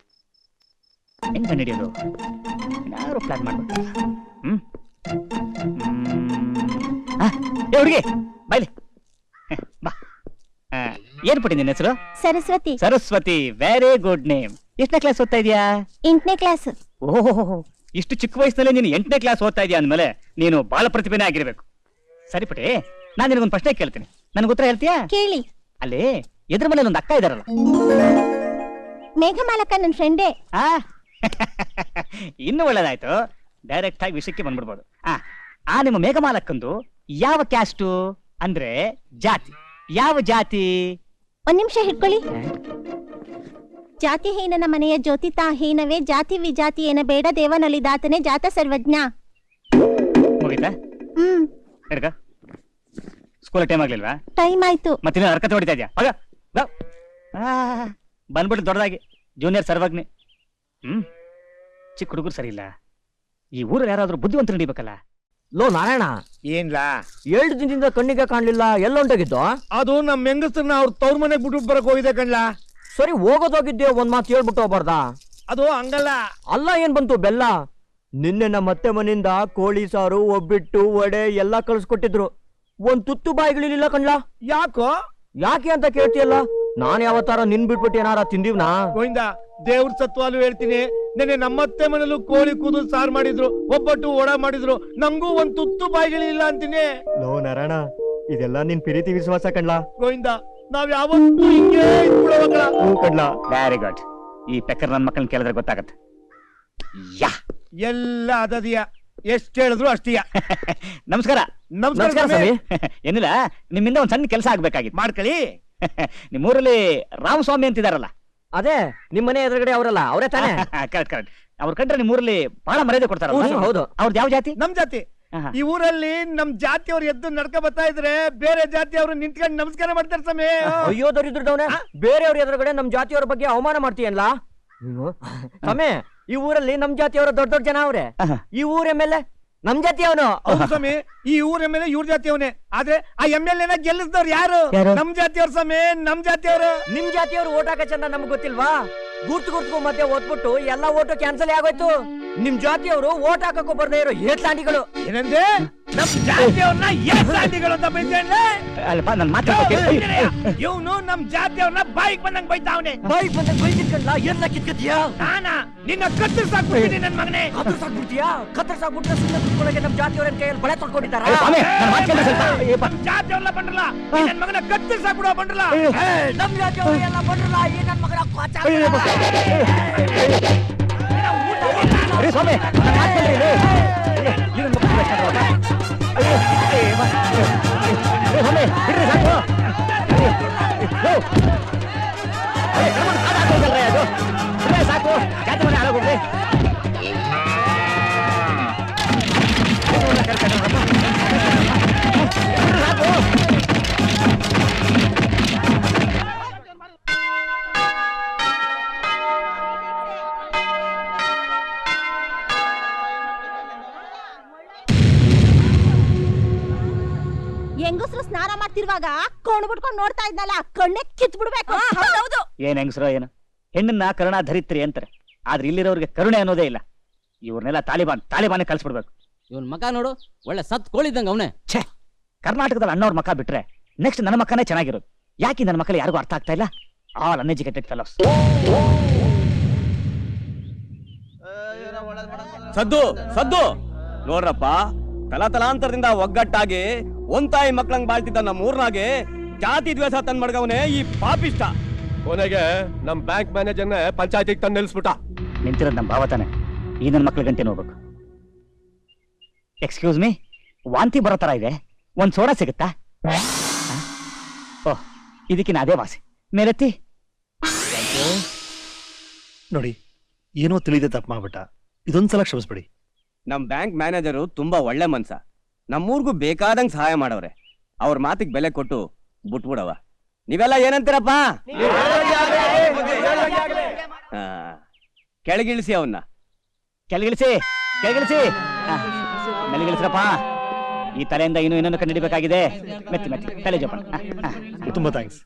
ಹೆಂಗ ನಡೆಯೋದು? ಯಾರು ಪ್ಲಾನ್ ಮಾಡ್ಬಿಟ್ಟು. ಹುಡುಗಿ ಬೈಲಿ ಬಾ. ಏನ್ ಪುಟ್ಟಿ ನಿನ್ನ ಹೆಸರು? Saraswati. Saraswati, very good name. ಎಷ್ಟನೇ ಕ್ಲಾಸ್ ಓದ್ತಾ ಇದೀಯಾ? 8ನೇ ಕ್ಲಾಸ್. ಓಹೋ, ಇಷ್ಟು ಚಿಕ್ಕ ವಯಸ್ಸಿನಲ್ಲಿ ನೀನು 8ನೇ ಕ್ಲಾಸ್ ಓದ್ತಾ ಇದೀಯ ಅಂದ್ಮೇಲೆ ನೀನು ಬಾಲ ಪ್ರತಿಭೆನೇ ಆಗಿರ್ಬೇಕು. ಸರಿ ಪುಟಿ, ನಾನು ನಿನಗೊಂದು ಪ್ರಶ್ನೆ ಕೇಳ್ತೀನಿ, ನನಗೆ ಉತ್ತರ ಹೇಳ್ತೀಯಾ? ಕೇಳಿ. ಅಲ್ಲಿ ಎದುರ ಮನೇಲಿ ಒಂದು ಅಕ್ಕ ಇದಾರಲ್ಲ, ಮೇಘಮಾಲಕ ನನ್ನ ಫ್ರೆಂಡೇ. ಆ ಇನ್ನು ಒಳ್ಳೇದಾಯ್ತು, ಡೈರೆಕ್ಟ್ ಆಗಿ ವಿಷಯಕ್ಕೆ ಬಂದ್ಬಿಡ್ಬೋದು. ಆ ನಿಮ್ಮ ಮೇಘಮಾಲಕ್ಕಂದು ಯಾವ ಕ್ಯಾಸ್ಟು ಅಂದ್ರೆ ಜಾತಿ, ಯಾವ ಜಾತಿ? ಒಂದ್ ನಿಮಿಷ ಹಿಡ್ಕೊಳ್ಳಿ. ಜಾತಿಹೀನನ ಮನೆಯ ಜ್ಯೋತಿ ತಾ ಹೀನವೇ, ಜಾತಿ ವಿಜಾತಿ ಏನ ಬೇಡ, ದೇವನೊಲಿದಾತನೇ ಜಾತ ಸರ್ವಜ್ಞ. ಮುಗಿತಾ? ಹಿಡ್ಕ. ಸ್ಕೂಲ್ ಟೈಮ್ ಆಗ್ಲಿಲ್ವಾ? ಟೈಮ್ ಆಯ್ತು. ಮತ್ತೆ ಹರ್ಕತೆ ಹೊಡಿತಾ ಇದ್ಯಾ? ಬಂದ್ಬಿಟ್ಟು ದೊಡ್ಡದಾಗಿ ಜೂನಿಯರ್ ಸರ್ವಜ್ಞೆ. ಚಿಕ್ಕ ಹುಡುಗರು ಸರಿ ಇಲ್ಲ. ಈ ಊರಲ್ಲಿ ಯಾರಾದ್ರೂ ಬುದ್ಧಿವಂತರು ನಡಿಬೇಕಲ್ಲ. ಲೋ ನಾರಾಯಣ, ಏನ್ಲಾ 2 ದಿನದಿಂದ ಕಣ್ಣಿಗೆ ಕಾಣ್ಲಿಲ್ಲ, ಎಲ್ಲೊಂಟಾಗಿದ್ದು? ಅದು ನಮ್ ಹೆಂಗಸ್ರನ್ನ ಅವ್ರ ತವ್ರ ಮನೆಗ್ ಬಿಟ್ಟು ಬರಕ್ ಹೋಗಿದೆ ಕಣ್ಲಾ. ಸರಿ ಹೋಗೋದೋಗಿದ್ದೆ, ಒಂದ್ ಮಾತು ಹೇಳ್ಬಿಟ್ಟು ಹೋಗ್ಬಾರ್ದಾ? ಅದು ಹಂಗಲ್ಲ. ಅಲ್ಲ ಏನ್ ಬಂತು ಬೆಲ್ಲ? ನಿನ್ನೆ ನಮ್ಮ ಅತ್ತೆ ಮನೆಯಿಂದ ಕೋಳಿ ಸಾರು, ಒಬ್ಬಿಟ್ಟು, ವಡೆ ಎಲ್ಲ ಕಳ್ಸ್ಕೊಟ್ಟಿದ್ರು. ಒಂದ್ ತುತ್ತು ಬಾಯಿಗಳಿಲ್ಲ ಕಣ್ಲಾ. ಯಾಕೋ? ಯಾಕೆ ಅಂತ ಕೇಳ್ತೀಯಲ್ಲ? ನಾನ್ ಯಾವತ್ತಾರ ನಿನ್ ಬಿಟ್ಬಿಟ್ಟು ಏನಾರ ತಿಂದಿವ್ನಾ? ಗೋವಿಂದ, ದೇವ್ರ ಸತ್ವಾಲು ಹೇಳ್ತೀನಿ, ನೆನೆ ನಮ್ಮತ್ತೆ ಮನೇಲೂ ಕೋಳಿ ಕೂದಲು ಸಾರು ಮಾಡಿದ್ರು, ಒಬ್ಬಟ್ಟು ವಡ ಮಾಡಿದ್ರು, ನಮಗೂ ಒಂದ್ ತುತ್ತು ಬಾಯಿಗಳಿಲ್ಲ ಅಂತೀನಿ. ಲೋ ನಾರಾಯಣ, ಇದೆಲ್ಲ ನಿನ್ ಪ್ರೀತಿ ವಿಶ್ವಾಸ ಕಣ್ಲಾ. ಗೋವಿಂದ, ನಾವ್ ಯಾವತ್ತೂ ಹಿಂಗೆ ಇದ್ಬಿಡೋವಾಗಲ್ಲ. ಕಣ್ಲಾ. Very good. ಈ ಪೆಕ್ಕರ್ ನನ್ನ ಮಕ್ಕಳನ್ನ ಕೇಳಿದ್ರೆ ಗೊತ್ತಾಗತ್ತೆ. ಯಾ ಎಲ್ಲ ಅದದಿಯ, ಎಷ್ಟ್ ಹೇಳಿದ್ರು ಅಷ್ಟೀಯ. ನಮಸ್ಕಾರ. ನಮಸ್ಕಾರ ಸ್ವಾಮಿ. ಏನಿಲ್ಲ, ನಿಮ್ಮಿಂದ ಒಂದ್ ಸಣ್ಣ ಕೆಲಸ ಆಗ್ಬೇಕಾಗಿತ್ತು. ಮಾಡ್ಕೊಳ್ಳಿ. ನಿಮ್ಮೂರಲ್ಲಿ ರಾಮಸ್ವಾಮಿ ಅಂತಿದಾರಲ್ಲ, ಅದೇ ನಿಮ್ ಮನೆ ಎದುರುಗಡೆ ಅವರಲ್ಲ, ಅವರೇ ತಾನೇ? Correct correct. ಅವ್ರ ಕಂಡ್ರೆ ನಿಮ್ಮೂರಲ್ಲಿ ಬಹಳ ಮರ್ಯಾದೆ ಕೊಡ್ತಾರಲ್ಲ. ಹೌದು. ಅವ್ರದ್ದು ಯಾವ ಜಾತಿ? ನಮ್ ಜಾತಿ. ಈ ಊರಲ್ಲಿ ನಮ್ ಜಾತಿಯವ್ರು ಎದ್ದು ನಡ್ಕ ಬರ್ತಾ ಇದ್ರೆ ಬೇರೆ ಜಾತಿಯವರು ನಿಂತ್ಕೊಂಡು ನಮಸ್ಕಾರ ಮಾಡ್ತಾರೆ ಸ್ವಾಮಿ. ಅಯ್ಯೋ ದರಿದ್ರದವನೇ, ಬೇರೆಯವ್ರ ಎದುರುಗಡೆ ನಮ್ ಜಾತಿಯವರ ಬಗ್ಗೆ ಅವಮಾನ ಮಾಡ್ತೀಯಲ್ಲ ಸ್ವಾಮಿ. ಈ ಊರಲ್ಲಿ ನಮ್ ಜಾತಿಯವರ ದೊಡ್ಡ ದೊಡ್ಡ ಜನ ಅವ್ರೆ. ಈ ಊರ ಮೇಲೆ ನಮ್ ಜಾತಿಯವನು. ಹೌದು ಸ್ವಾಮಿ, ಈ ಊರ ಮೇಲೆ ಇವ್ರ ಜಾತಿಯವನೇ. ಆದ್ರೆ ಆ MLA ಗೆಲ್ಲಿಸಿದವ್ರು ಯಾರು? ನಮ್ ಜಾತಿಯವ್ರ ಸ್ವಾಮಿ, ನಮ್ ಜಾತಿಯವರು. ನಿಮ್ ಜಾತಿಯವ್ರು ಓಟ್ ಹಾಕ ಚಂದ ನಮ್ಗೆ ಗೊತ್ತಿಲ್ವಾ? ಗುರ್ತು ಮಧ್ಯೆ ಓದ್ಬಿಟ್ಟು ಎಲ್ಲಾ ಓಟು ಕ್ಯಾನ್ಸಲ್ ಆಗೋಯ್ತು. ನಿಮ್ ಜಾತಿಯವರು ಓಟ್ ಹಾಕಕ್ಕೂ ಬರ್ದೇ ಇರೋ ಏಟ್ಲಾಂಟಿಗಳು. ಏನಂದ್ರೆ ನಮ್ ಜಾತಿಯವ್ರನ್ನ ಏಟ್ಲಾಂಟಿಗಳು ಅಂತ ಬೈತಾನೆ. ಅಲ್ಲಪ್ಪ, ನನ್ ಮಾತು ಇವನು ನಮ್ ಜಾತಿಯವ್ರನ್ನ ಬಾಯಿಗೆ ಬಂದಂಗ್ ಬೈತಾವನೆ. ಬಾಯಿಗೆ ಬಂದಂಗ್ ಬೈತಿದ್ಕಂಡ್ಲ, ಎಲ್ಲ ಕಿತ್ಕತ್ತೀಯಾ? ನಾನಾ ನಿನ್ನ ಕತ್ತರಿಸಾಕ್ಬಿಡ್ತೀನಿ ನನ್ ಮಗನೇ. ಕತ್ತರಿಸಾಕ್ಬಿಡ್ತೀಯಾ? ಕತ್ತರಿಸಾಕ್ಬಿಟ್ರೆ ಸುಮ್ಮನೆ ಕುತ್ಕೊಳ್ಳೋಕೆ ನಮ್ ಜಾತಿಯವ್ರ ಕೈಯಲ್ಲಿ ಬಳೆ ತೊಡ್ಕೊಂಡಿದ್ದಾರ? ನಮ್ ಜಾತಿಯವ್ರನ್ನ ಬಂದ್ರಲ್ಲ, ನನ್ ಮಗನ ಕತ್ತರಿಸಾಕ್ಬಿಡೋ ಬಂದ್ರಲ್ಲ. ನಮ್ ಜಾತಿಯವರು ಎಲ್ಲ ಬಂದ್ರಲ್ಲ, ಈ ನನ್ ಮಗನ ಸ್ವಾಮಿ. ಸಾಕು, ಜಾತಿ ಮನೆ ಹಾಳಾಗೋಗ್ರಿ. ಹೆಂಗಸ್ರು ಸ್ನಾನ ಮಾಡ್ತಿರುವಾಗ ಕೋಣ್ ಬಿಟ್ಕೊಂಡು ನೋಡ್ತಾ ಇದ್ನಲ್ಲ, ಕಣ್ಣೆ ಕಿತ್ ಬಿಡ್ಬೇಕು. ಹೌದೌದು. ಏನ್ ಹೆಂಗಸ್ರೋ ಏನು, ಹೆಣ್ಣನ್ನ ಕರುಣಾ ಧರಿತ್ರಿ ಅಂತಾರೆ. ಆದ್ರೆ ಇಲ್ಲಿರೋರಿಗೆ ಕರುಣೆ ಅನ್ನೋದೇ ಇಲ್ಲ. ಇವ್ರನ್ನೆಲ್ಲ ತಾಲಿಬಾನ್ ಕಳ್ಸ್ಬಿಡ್ಬೇಕು. ಇವನ್ ಮಕ ನೋಡು, ಒಳ್ಳೆ ಸತ್ ಕೋಳಿದಂಗ ಅವನೇ. ಛೇ, ಕರ್ನಾಟಕದಲ್ಲಿ ಅಣ್ಣವ್ರ ಮಕ್ಕ ಬಿಟ್ರೆ ನೆಕ್ಸ್ಟ್ ನನ್ನ ಮಕ್ಕನೇ ಚೆನ್ನಾಗಿರೋದು. ಯಾಕೆ ನನ್ನ ಮಕ್ಕಳು ಯಾರಿಗೂ ಅರ್ಥ ಆಗ್ತಾ ಇಲ್ಲ? All uneducated fellows. ಸದ್ದು ನೋಡ್ರಪ್ಪ, ತಲಾಂತರದಿಂದ ಒಗ್ಗಟ್ಟಾಗಿ ಒಂದ್ ತಾಯಿ ಮಕ್ಳಂಗ್ ಬಾಳ್ತಿದ್ದ ನಮ್ಮ ಊರ್ನಾಗೆ ಜಾತಿ ದ್ವೇಷ ತಂದ್ ಮಡ್ಗವನೇ ಈ ಪಾಪಿಷ್ಟ. ಕೊನೆಗೆ ನಮ್ ಬ್ಯಾಂಕ್ ಮ್ಯಾನೇಜರ್ನ ಪಂಚಾಯತಿಗೆ ತಂದು ನಿಲ್ಸ್ಬಿಟ್ಟ. ನಿಂತಿರೋದು ನಮ್ಮ ಭಾವ ತಾನೆ. ಈ ನನ್ನ ಮಕ್ಳ ಗಂಟೆ ನೋಡ್ಬೇಕು. ಎಕ್ಸ್ಕ್ಯೂಸ್ ಮೀ, ವಾಂತಿ ಬರೋ ತರ ಇದೆ, ಒಂದ್ ಸೋಡಾ ಸಿಗುತ್ತಾ? ಓಹ್, ಇದಕ್ಕಿನ ಅದೇ ವಾಸಿ. ಮೇಲೆತ್ತಿ. ನೋಡಿ, ಏನೋ ತಿಳಿದೆ ತಪ್ಪು ಮಾಡ್ಬಿಟ್ಟ. ಇದೊಂದ್ಸಲ ಕ್ಷಮಿಸ್ಬಿಡಿ. ನಮ್ ಬ್ಯಾಂಕ್ ಮ್ಯಾನೇಜರು ತುಂಬಾ ಒಳ್ಳೆ ಮನ್ಸ. ನಮ್ಮೂರ್ಗೂ ಬೇಕಾದಂಗ್ ಸಹಾಯ ಮಾಡವ್ರೆ. ಅವ್ರ ಮಾತಿಗೆ ಬೆಲೆ ಕೊಟ್ಟು ಬಿಟ್ಬಿಡವ. ನೀವೆಲ್ಲ ಏನಂತೀರಪ್ಪ? ಕೆಳಗಿಳಿಸಿ ಅವನ್ನ. ಕೆಳಗಿಳಿಸಿ. ಮೆಲ್ಲಿಗಿಳಿಸ್ರಪ್ಪ. ಈ ತಲೆಯಿಂದ ಇನ್ನೂ ಏನನ್ನು ಕಂಡಿಡಿಬೇಕಾಗಿದೆ. ಮೆತ್ತಿ ತಲೆ ಜೋಪಾನ. ತುಂಬಾ ಥ್ಯಾಂಕ್ಸ್.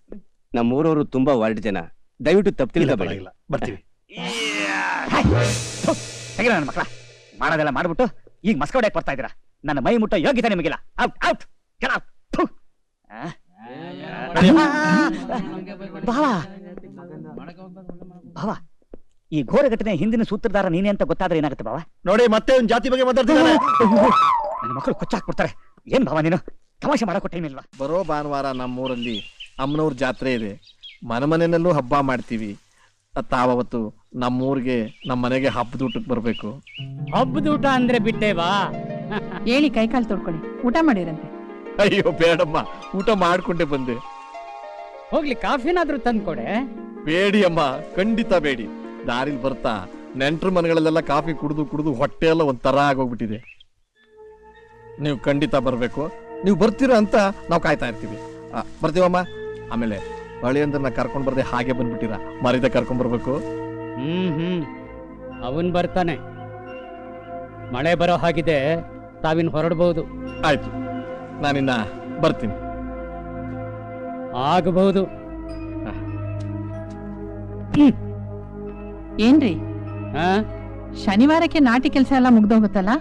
ನಮ್ಮೂರವರು ತುಂಬಾ ಒಳ್ಳೆ ಜನ, ದಯವಿಟ್ಟು ತಪ್ಪು ತಿಳ್ಕೊಬೇಡಿ. ಬರ್ತೀವಿ. ತೆಗಿರ ನನ್ನ ಮಕ್ಕಳ. ಮಾಡೋದೆಲ್ಲ ಮಾಡ್ಬಿಟ್ಟು ಈಗ ಮಸ್ಕ ಹೊಡ್ಯಕ್ ಬರ್ತಾ ಇದ್ದೀರಾ. ನನ್ನ ಮೈ ಮುಟ್ಟೋ ಯೋಗ್ಯತೆ ನಿಮಗಿಲ್ಲ. Out out get out. ಭಾವ, ಈ ಘೋರ ಘಟನೆ ಹಿಂದಿನ ಸೂತ್ರಧಾರ ನೀನೇ ಅಂತ ಗೊತ್ತಾದ್ರೆ ಏನಾಗುತ್ತೆ ಭಾವ? ನೋಡಿ, ಮತ್ತೆ ಒಂದ್ ಜಾತಿ ಬಗ್ಗೆ ಮಾತಾಡ್ತಿದ್ದಾನೆ. ನನ್ನ ಮಕ್ಕಳು ಕೊಚ್ಚಾಕ್ಬಿಡ್ತಾರೆ. ಏನ್ ಭಾವ ನೀನು? ತಮಾಷೆ ಮಾಡೋ ಟೈಮ್ ಇಲ್ವಾ? ಬರೋ ಭಾನುವಾರ ನಮ್ಮೂರಲ್ಲಿ ಅಮ್ಮನವ್ರ ಜಾತ್ರೆ ಇದೆ. ಮನೆಯಲ್ಲೂ ಹಬ್ಬ ಮಾಡ್ತೀವಿ. ತಾವತ್ತು ನಮ್ಮೂರಿಗೆ ನಮ್ಮ ಮನೆಗೆ ಹಬ್ಬದ ಊಟಕ್ಕೆ ಬರ್ಬೇಕು. ಹಬ್ಬದ ಊಟ ಅಂದ್ರೆ ಬಿಟ್ಟೇವಾ? ಹೇಳಿ ಕೈಕಾಲು ತೊಳ್ಕೊಳ್ಳಿ, ಊಟ ಮಾಡಿರಂತೆ. ಅಯ್ಯೋ ಬೇಡಮ್ಮ, ಊಟ ಮಾಡ್ಕೊಂಡೆ ಬಂದೆ. ಹೋಗ್ಲಿ, ಕಾಫಿನಾದ್ರೂ ತಂದ್ಕೊಡೆ. ಬೇಡಿ ಅಮ್ಮ, ಖಂಡಿತ ಬೇಡಿ. ದಾರಿಲಿ ಬರ್ತಾ ನೆಂಟ್ರ ಮನೆಗಳಲ್ಲೆಲ್ಲ ಕಾಫಿ ಕುಡಿದು ಹೊಟ್ಟೆ ಎಲ್ಲ ಒಂಥರ ಆಗೋಗ್ಬಿಟ್ಟಿದೆ. ನೀವು ಖಂಡಿತ ಬರ್ಬೇಕು. ನೀವು ಬರ್ತೀರಾ ಅಂತ ನಾವು ಕಾಯ್ತಾ ಇರ್ತೀವಿ. ಬರ್ತೀವಮ್ಮ. ಆಮೇಲೆ ಬಳಿಯಂದ್ರನ್ನ ಕರ್ಕೊಂಡ್ ಬರ್ದೆ ಹಾಗೆ ಬಂದ್ಬಿಟ್ಟಿರ, ಮರಿದ ಕರ್ಕೊಂಡ್ ಬರ್ಬೇಕು. ಅವನ್ ಬರ್ತಾನೆ. ಮಳೆ ಬರೋ ಹಾಗಿದೆ, ತಾವಿನ್ ಹೊರಡಬಹುದು. ಆಯ್ತು, ನಾನಿನ್ನ ಬರ್ತೀನಿ. ಆಗಬಹುದು. ಏನ್ರಿ ಶನಿವಾರಕ್ಕೆ ನಾಟಿ ಕೆಲಸ ಎಲ್ಲ ಮುಗ್ದೋಗುತ್ತಲ್ಲ?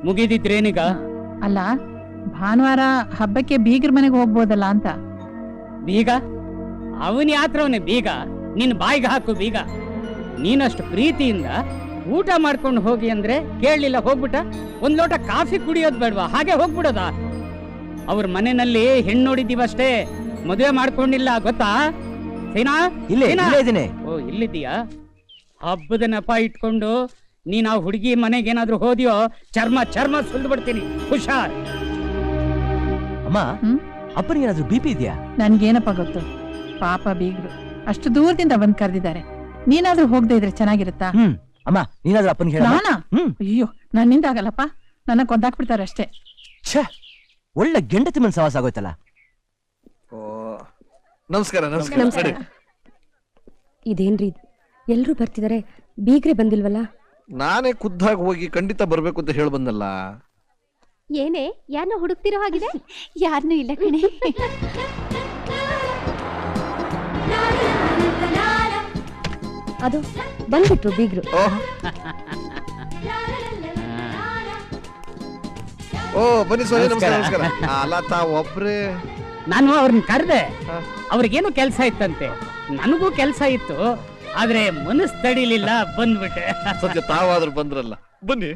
ಮುಗಿದಿದ್ರೇನೀಗ? ಅಲ್ಲ, ಭಾನುವಾರ ಹಬ್ಬಕ್ಕೆ ಬೀಗ್ರ ಮನೆಗೆ ಹೋಗ್ಬೋದಲ್ಲ ಅಂತ. ಬೀಗ? ಅವನ್ ಯಾತ್ರವನೇ ಬೀಗ? ನಿನ್ ಬಾಯಿಗೆ ಹಾಕು ಬೀಗ. ನೀನಷ್ಟು ಪ್ರೀತಿಯಿಂದ ಊಟ ಮಾಡ್ಕೊಂಡು ಹೋಗಿ ಅಂದ್ರೆ ಕೇಳಲಿಲ್ಲ, ಹೋಗ್ಬಿಟ್ಟ. ಒಂದ್ ಲೋಟ ಕಾಫಿ ಕುಡಿಯೋದ್ ಬೇಡವಾ? ಹಾಗೆ ಹೋಗ್ಬಿಡೋದ? ಅವ್ರ ಮನೆಯಲ್ಲಿ ಹೆಣ್ಣು ನೋಡಿದೀವಷ್ಟೇ, ಮದುವೆ ಮಾಡ್ಕೊಂಡಿಲ್ಲ, ಗೊತ್ತಾ? ಸೀನಾ, ಓ ಇಲ್ಲಿದ್ದೀಯಾ? ಹಬ್ಬದ ನೆಪ ಇಟ್ಕೊಂಡು ನೀನ್ ಆ ಹುಡುಗಿ ಮನೆಗೆ ಏನಾದ್ರೂ ಹೋದ್ಯೋ ಚರ್ಮ ಸುಲ್ದು ಬಿಡ್ತೀನಿ. ಹುಷಾರ್. ಅಮ್ಮ, ಅಪ್ಪನಿಗೆ ಏನಾದ್ರೂ BP ಇದೆಯಾ? ನನ್ಗೇನಪ್ಪ ಗೊತ್ತು, ಪಾಪ ಬೀಗ್ರು ಅಷ್ಟು ದೂರದಿಂದ ಬಂದ್ ಕರೆದಿದ್ದಾರೆ. ನೀನಾದ್ರೂ ಹೋಗದೆ ಇದ್ರೆ ಚೆನ್ನಾಗಿರುತ್ತಾ? ಅಮ್ಮ, ನೀನಾದ್ರೂ ಅಪ್ಪನಿಗೆ ಹೇಳ. ನಾನಾ? ಅಯ್ಯೋ, ನನ್ನಿಂದ ಆಗಲ್ಲಪ್ಪ, ನನ್ನ ಕೊಂದಾಕ್ಬಿಡ್ತಾರೆ ಅಷ್ಟೇ. ಒಳ್ಳೆ ಗೆಂಡತಿ ಮನ್ ಸವಾಸ ಆಗೋಯ್ತಲ್ಲ. ನಮಸ್ಕಾರ. ಇದೇನ್ರಿ ಎಲ್ರೂ ಬರ್ತಿದಾರೆ, ಬೀಗ್ರೆ ಬಂದಿಲ್ವಲ್ಲ? ನಾನೇ ಖುದ್ದಾಗಿ ಹೋಗಿ ಖಂಡಿತ ಬರ್ಬೇಕು ಅಂತ ಹೇಳಿ ಬಂದಲ್ಲ. ಏನೇ, ಯಾರನ್ನ ಹುಡುಕ್ತಿರೋ ಹಾಗಿದೆ? ಯಾರನ್ನೂ ಇಲ್ಲ ಕಣೆ. ಅದು ಬಂದ್ಬಿಟ್ರು ಬೀಗ್ರು. ಬನ್ನಿ ಸೋನಿ, ನಮಸ್ಕಾರ. ಅಲ್ಲ, ತಾವ್ ಒಬ್ರೇ? ನಾನು ಅವ್ರನ್ನ ಕರೆದೆ, ಅವ್ರಿಗೇನು ಕೆಲ್ಸ ಇತ್ತಂತೆ, ನನಗೂ ಕೆಲ್ಸ ಇತ್ತು, ಆದ್ರೆ ಮನಸ್ಸು ತಡಿಲಿಲ್ಲ, ಬಂದ್ಬಿಟ್ಟೆ. ಸದ್ಯ ತಾವಾದ್ರೂ ಬಂದ್ರಲ್ಲ, ಬನ್ನಿ.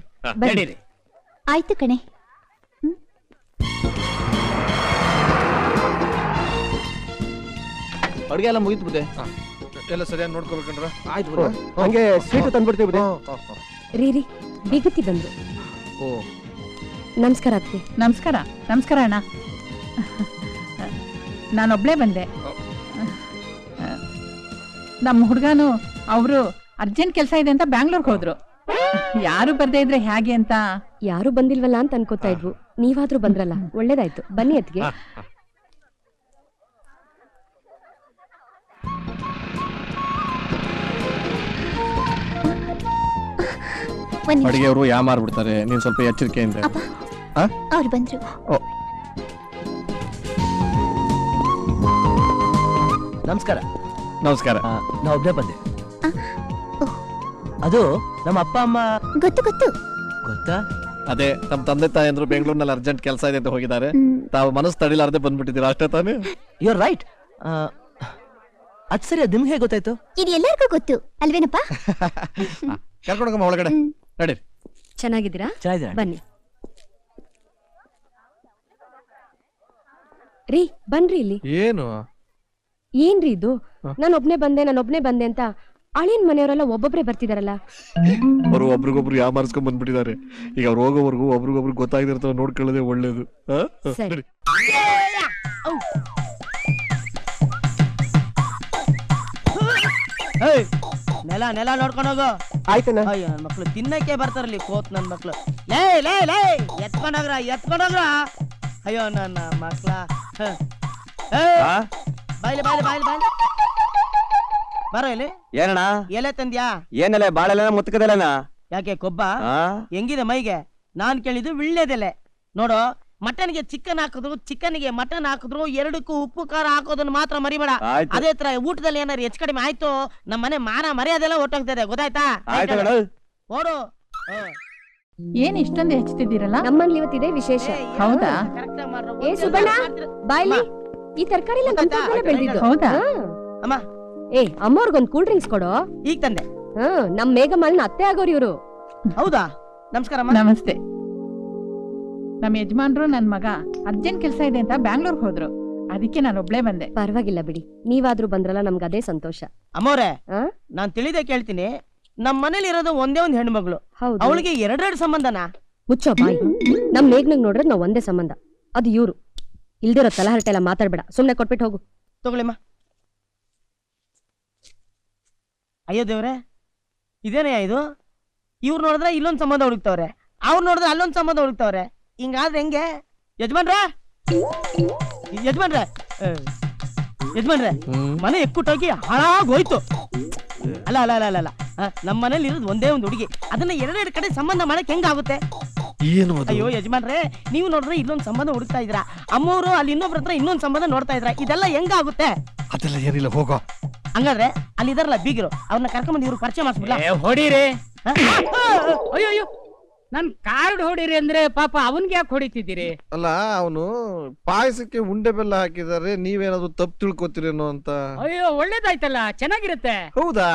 ನಡೀರಿ. ಆಯ್ತು ಕಣೆ. ಅಡ್ಗೆ ಎಲ್ಲ ಮುಗಿತು ಬುದ್ದೆ? ಎಲ್ಲ ಸರಿಯಾಗಿ ನೋಡ್ಕೋಬೇಕಂದ್ರ? ಆಯ್ತು, ಹಂಗೆ ಸ್ವೀಟ್ ತಂದ್ಬಿಡ್ತೀವಿ. ರೀ ಬೀಗತಿ ಬಂದ್ರು. ನಮಸ್ಕಾರ ಅತ್ತಿ. ನಮಸ್ಕಾರ ಅಣ್ಣ. ನಾನೊಬ್ಳೇ ಬಂದೆ. ನಮ್ಮ ಹುಡುಗನು ಅವರು ಅರ್ಜೆಂಟ್ ಕೆಲಸ ಇದೆ ಅಂತ ಬ್ಯಾಂಗ್ಳೂರ್ಗೆ ಹೋದ್ರು. ಯಾರು ಬರ್ದೇ ಇದ್ರೆ ಹೇಗೆ ಅಂತ. ಯಾರು ಬಂದಿಲ್ವಲ್ಲ ಅಂತ ಅನ್ಕೋತಾ ಇದ್ವು, ನೀವಾದ್ರೂ ಬಂದ್ರಲ್ಲ, ಒಳ್ಳೇದಾಯ್ತು. ಬನ್ನಿ ಅತ್ತಿಗೆ. ಅಡಿಗೆಯವರು ಯಾಮಾರ್ಬಿಡ್ತಾರೆ, ನೀನ್ ಸ್ವಲ್ಪ ಎಚ್ಚರಿಕೆಯಿಂದ. ಅವ್ರು ಬಂದ್ರು. ನಮಸ್ಕಾರ. ನಾ ಒಬ್ಬನೇ ಬಂದೆ. ಅದು ನಮ್ಮ ಅಪ್ಪ ಅಮ್ಮ. ಗೊತ್ತಾ? ಅದೇ, ನಮ್ ತಂದೆ ತಾಯಿ ಅಂದ್ರು ಬೆಂಗಳೂರಿನಲ್ಲಿ ಅರ್ಜೆಂಟ್ ಕೆಲಸ ಇದೆ ಅಂತ ಹೋಗಿದ್ದಾರೆ. ತಾವು ಮನಸ್ಸು ತಡಿಲಾರ್ದೆ ಬಂದ್ಬಿಟ್ಟಿದ್ದೀರಾ, ಅಷ್ಟೇ ತಾನೇ? You are right. ಅದ್ ಸರಿ, ಅದ್ ನಿಮ್ಗೆ ಹೇಗೆ ಗೊತ್ತಾಯ್ತು? ಇದು ಎಲ್ಲರಿಗೂ ಗೊತ್ತು ಅಲ್ವೇನಪ್ಪ? ಕರ್ಕೊಂಡೋಗಮ್ಮ ಒಳಗಡೆ. ನಡಿ. ಚೆನ್ನಾಗಿದ್ದೀರಾ? ಬನ್ನಿ. ರೀ ಬನ್ರಿ ಇಲ್ಲಿ. ಏನ್ರಿ ಇದು? ನಾನೊಬ್ನೇ ಬಂದೆ ಅಂತ ಅಳಿಯನ್ ಮನೆಯವರೆಲ್ಲ ಒಬ್ಬೊಬ್ರೆ ಬರ್ತಿದಾರಲ್ಲ. ಅವರು ಒಬ್ರಿಗೊಬ್ರು ಯಾಮಾರಿಸ್ಕೊಂಡ್ ಬಂದ್ಬಿಟ್ಟಿದ್ದಾರೆ. ಈಗ ಅವ್ರು ಹೋಗೋವರೆಗೂ ಒಬ್ರಿಗೊಬ್ರು ಗೊತ್ತಾಗದಿರ್ತಾವ, ನೋಡ್ಕೊಳ್ಳೋದೇ ಒಳ್ಳೇದು. ಸರಿ. ನೆಲ ನೋಡ್ಕೊಂಡು ಹೋಗು. ಆಯ್ತು. ಅಯ್ಯೋ, ನನ್ ಮಕ್ಳು ತಿನ್ನಕ್ಕೆ ಬರ್ತಾರಲ್ಲಿ, ಕೋತ್ ನನ್ ಮಕ್ಳು. ಲೇ ಎತ್ಕೊಂಡೋಗ್ರ. ಅಯ್ಯೋ ನನ್ನ ಮಕ್ಳ. ಬಾಯ್ಲಿ ಬರೋ ಇಲ್ಲಿ. ಏನಣ್ಣ? ಎಲೆ ತಂದ್ಯಾ? ಏನೆಲೆ? ಬಾಳೆಲೆ ಮುತ್ತಕದೆಲೆನ? ಯಾಕೆ ಕೊಬ್ಬ ಹೆಂಗಿದೆ ಮೈಗೆ? ನಾನ್ ಕೇಳಿದ್ದು ವಿಳ್ಳೆದೆಲೆ. ನೋಡು, ಮಟನ್ಗೆ ಚಿಕನ್ ಹಾಕಿದ್ರು, ಚಿಕನ್ಗೆ ಮಟನ್ ಹಾಕಿದ್ರು, ಎರಡಕ್ಕೂ ಉಪ್ಪು ಖಾರ ಹಾಕೋದನ್ನ ಮಾತ್ರ ಮರಿಬೇಡ. ಅದೇ ತರ ಊಟದಲ್ಲಿ ಏನಾರು ಹೆಚ್ಚು ಕಡಿಮೆ ಆಯ್ತು, ನಮ್ಮ ಮನೆ ಮಾನ ಮರ್ಯಾದೆಲ್ಲ ಹೊಟ್ಟೋಗ್ತದೆ, ಗೊತ್ತಾಯ್ತಾ? ಓಡು. ಏನ್ ಇಷ್ಟೊಂದು ಹೆಚ್ಚುತ್ತಿದ್ದೀರಲ್ಲ? ನಮ್ಮಲ್ಲಿ ಇವತ್ತಿದೆ ವಿಶೇಷ. ಹೌದಾ? ಏ ಸುಬ್ಬಣ್ಣ, ಬಾಯ್ಲಿ. ಈ ತರಕಾರಿ ಬೆಳೆದಿದ್ದು. ಹೌದಾ? ಅಮ್ಮ, ಅಮ್ಮವ್ರಿಗೊಂದು ಕೂಲ್ ಡ್ರಿಂಕ್ಸ್ ಕೊಡು. ಈಗ ತಂದೆ. ನಮ್ ಮೇಘಮಾಲಿನ ಅತ್ತೆ ಆಗೋರು ಇವ್ರು. ಹೌದಾ? ನಮಸ್ಕಾರ. ನಮಸ್ತೆ. ನಮ್ಮ ಯಜಮಾನ್ರು ನನ್ ಮಗ ಅರ್ಜೆಂಟ್ ಕೆಲಸ ಇದೆ ಅಂತ ಬ್ಯಾಂಗ್ಳೂರ್ಗೆ ಹೋದ್ರು. ಅದಕ್ಕೆ ನಾನು ಒಬ್ಳೇ ಬಂದೆ. ಪರವಾಗಿಲ್ಲ ಬಿಡಿ, ನೀವಾದ್ರೂ ಬಂದ್ರಲ್ಲ ನಮ್ಗೆ ಅದೇ ಸಂತೋಷ. ಅಮ್ಮವ್ರೆ, ನಾನ್ ತಿಳಿದೇ ಕೇಳ್ತೀನಿ, ನಮ್ ಮನೇಲಿ ಇರೋದು ಒಂದೇ ಒಂದ್ ಹೆಣ್ಮಗಳು, ಹೌದು. ಅವಳಿಗೆ ಎರಡೆರಡು ಸಂಬಂಧನಾ? ಮುಚ್ಚೋ ಬಾಯಿ. ನಮ್ ಮೇಘ್ನಗ್ ನೋಡ್ರೆ ನಾವ್ ಒಂದೇ ಸಂಬಂಧ, ಅದು ಇವ್ರು. ಇಲ್ದಿರೋ ತಲಹರಟೆ ಎಲ್ಲ ಮಾತಾಡ್ಬೇಡ, ಸುಮ್ನೆ ಕೊಟ್ಬಿಟ್ಟು ಹೋಗು. ತಗೊಳ್ಳಿಮ್ಮ. ಅಯ್ಯೋ ದೇವ್ರೆ, ಇದೇನಯ್ಯ ಇದು? ಇವ್ರು ನೋಡಿದ್ರೆ ಇಲ್ಲೊಂದ್ ಸಂಬಂಧ ಹುಡುಕ್ತವ್ರೆ, ಅವ್ರು ನೋಡಿದ್ರೆ ಅಲ್ಲೊಂದ್ ಸಂಬಂಧ ಹುಡುಕ್ತವ್ರೆ. ಹಿಂಗಾದ್ರೆ ಹೆಂಗೆ? ಯಜಮಾನ್ರೆ, ಯಜಮಾನ್ರೆ, ಯಜಮಾನ್ರೆ, ಮನೆ ಎಕ್ಕುಟ್ಟೋಗಿ ಹಾಳಾಗೋಯ್ತು. ಅಲ್ಲ ಅಲ್ಲ ಅಲ್ಲ ಅಲ್ಲ, ನಮ್ಮ ಮನೇಲಿ ಇರೋದು ಒಂದೇ ಒಂದು ಹುಡುಗಿ, ಅದನ್ನ ಎರಡೆರಡು ಕಡೆ ಸಂಬಂಧ ಮಾಡಕ್ ಹೆಂಗಾಗುತ್ತೆ? ಏನು? ಅಯ್ಯೋ ಯಜಮಾನ್ರೆ, ನೀವು ನೋಡಿದ್ರೆ ಇಲ್ಲೊಂದ್ ಸಂಬಂಧ ಹುಡುಕ್ತಾ ಇದ್ರ, ಅಮ್ಮವರು ಅಲ್ಲಿ ಇನ್ನೊಬ್ರ ಹತ್ರ ಇನ್ನೊಂದ್ ಸಂಬಂಧ ನೋಡ್ತಾ ಇದ್ರ, ಇದೆಲ್ಲ ಹೆಂಗಾಗುತ್ತೆ? ಅದೆಲ್ಲ ಏನಿಲ್ಲ, ಹೋಗೋ. ಹಂಗಾದ್ರೆ ಅಲ್ಲಿ ಇದಾರಲ್ಲ ಬೀಗರು, ಅವ್ರನ್ನ ಕರ್ಕೊಂಡ್ ಇವ್ರು ಪರಿಚಯ ಮಾಡಿಸ್ಬಿಡ್ಲ? ಹೊಡೀರಿ. ಅಯ್ಯೋ, ನನ್ ಕಾರ್ಡ್ ಹೊಡೀರಿ ಅಂದ್ರೆ ಪಾಪ ಅವನ್ಗೆ ಯಾಕೆ ಹೊಡಿತಿದ್ದೀರಿ? ಅಲ್ಲ, ಅವನು ಪಾಯಸಕ್ಕೆ ಉಂಡೆ ಬೆಲ್ಲ ಹಾಕಿದಾರೆ, ನೀವೇನಾದ್ರು ತಪ್ಪು ತಿಳ್ಕೊತೀರೇನೋ ಅಂತ. ಅಯ್ಯೋ, ಒಳ್ಳೇದಾಯ್ತಲ್ಲ, ಚೆನ್ನಾಗಿರುತ್ತೆ. ಹೌದಾ?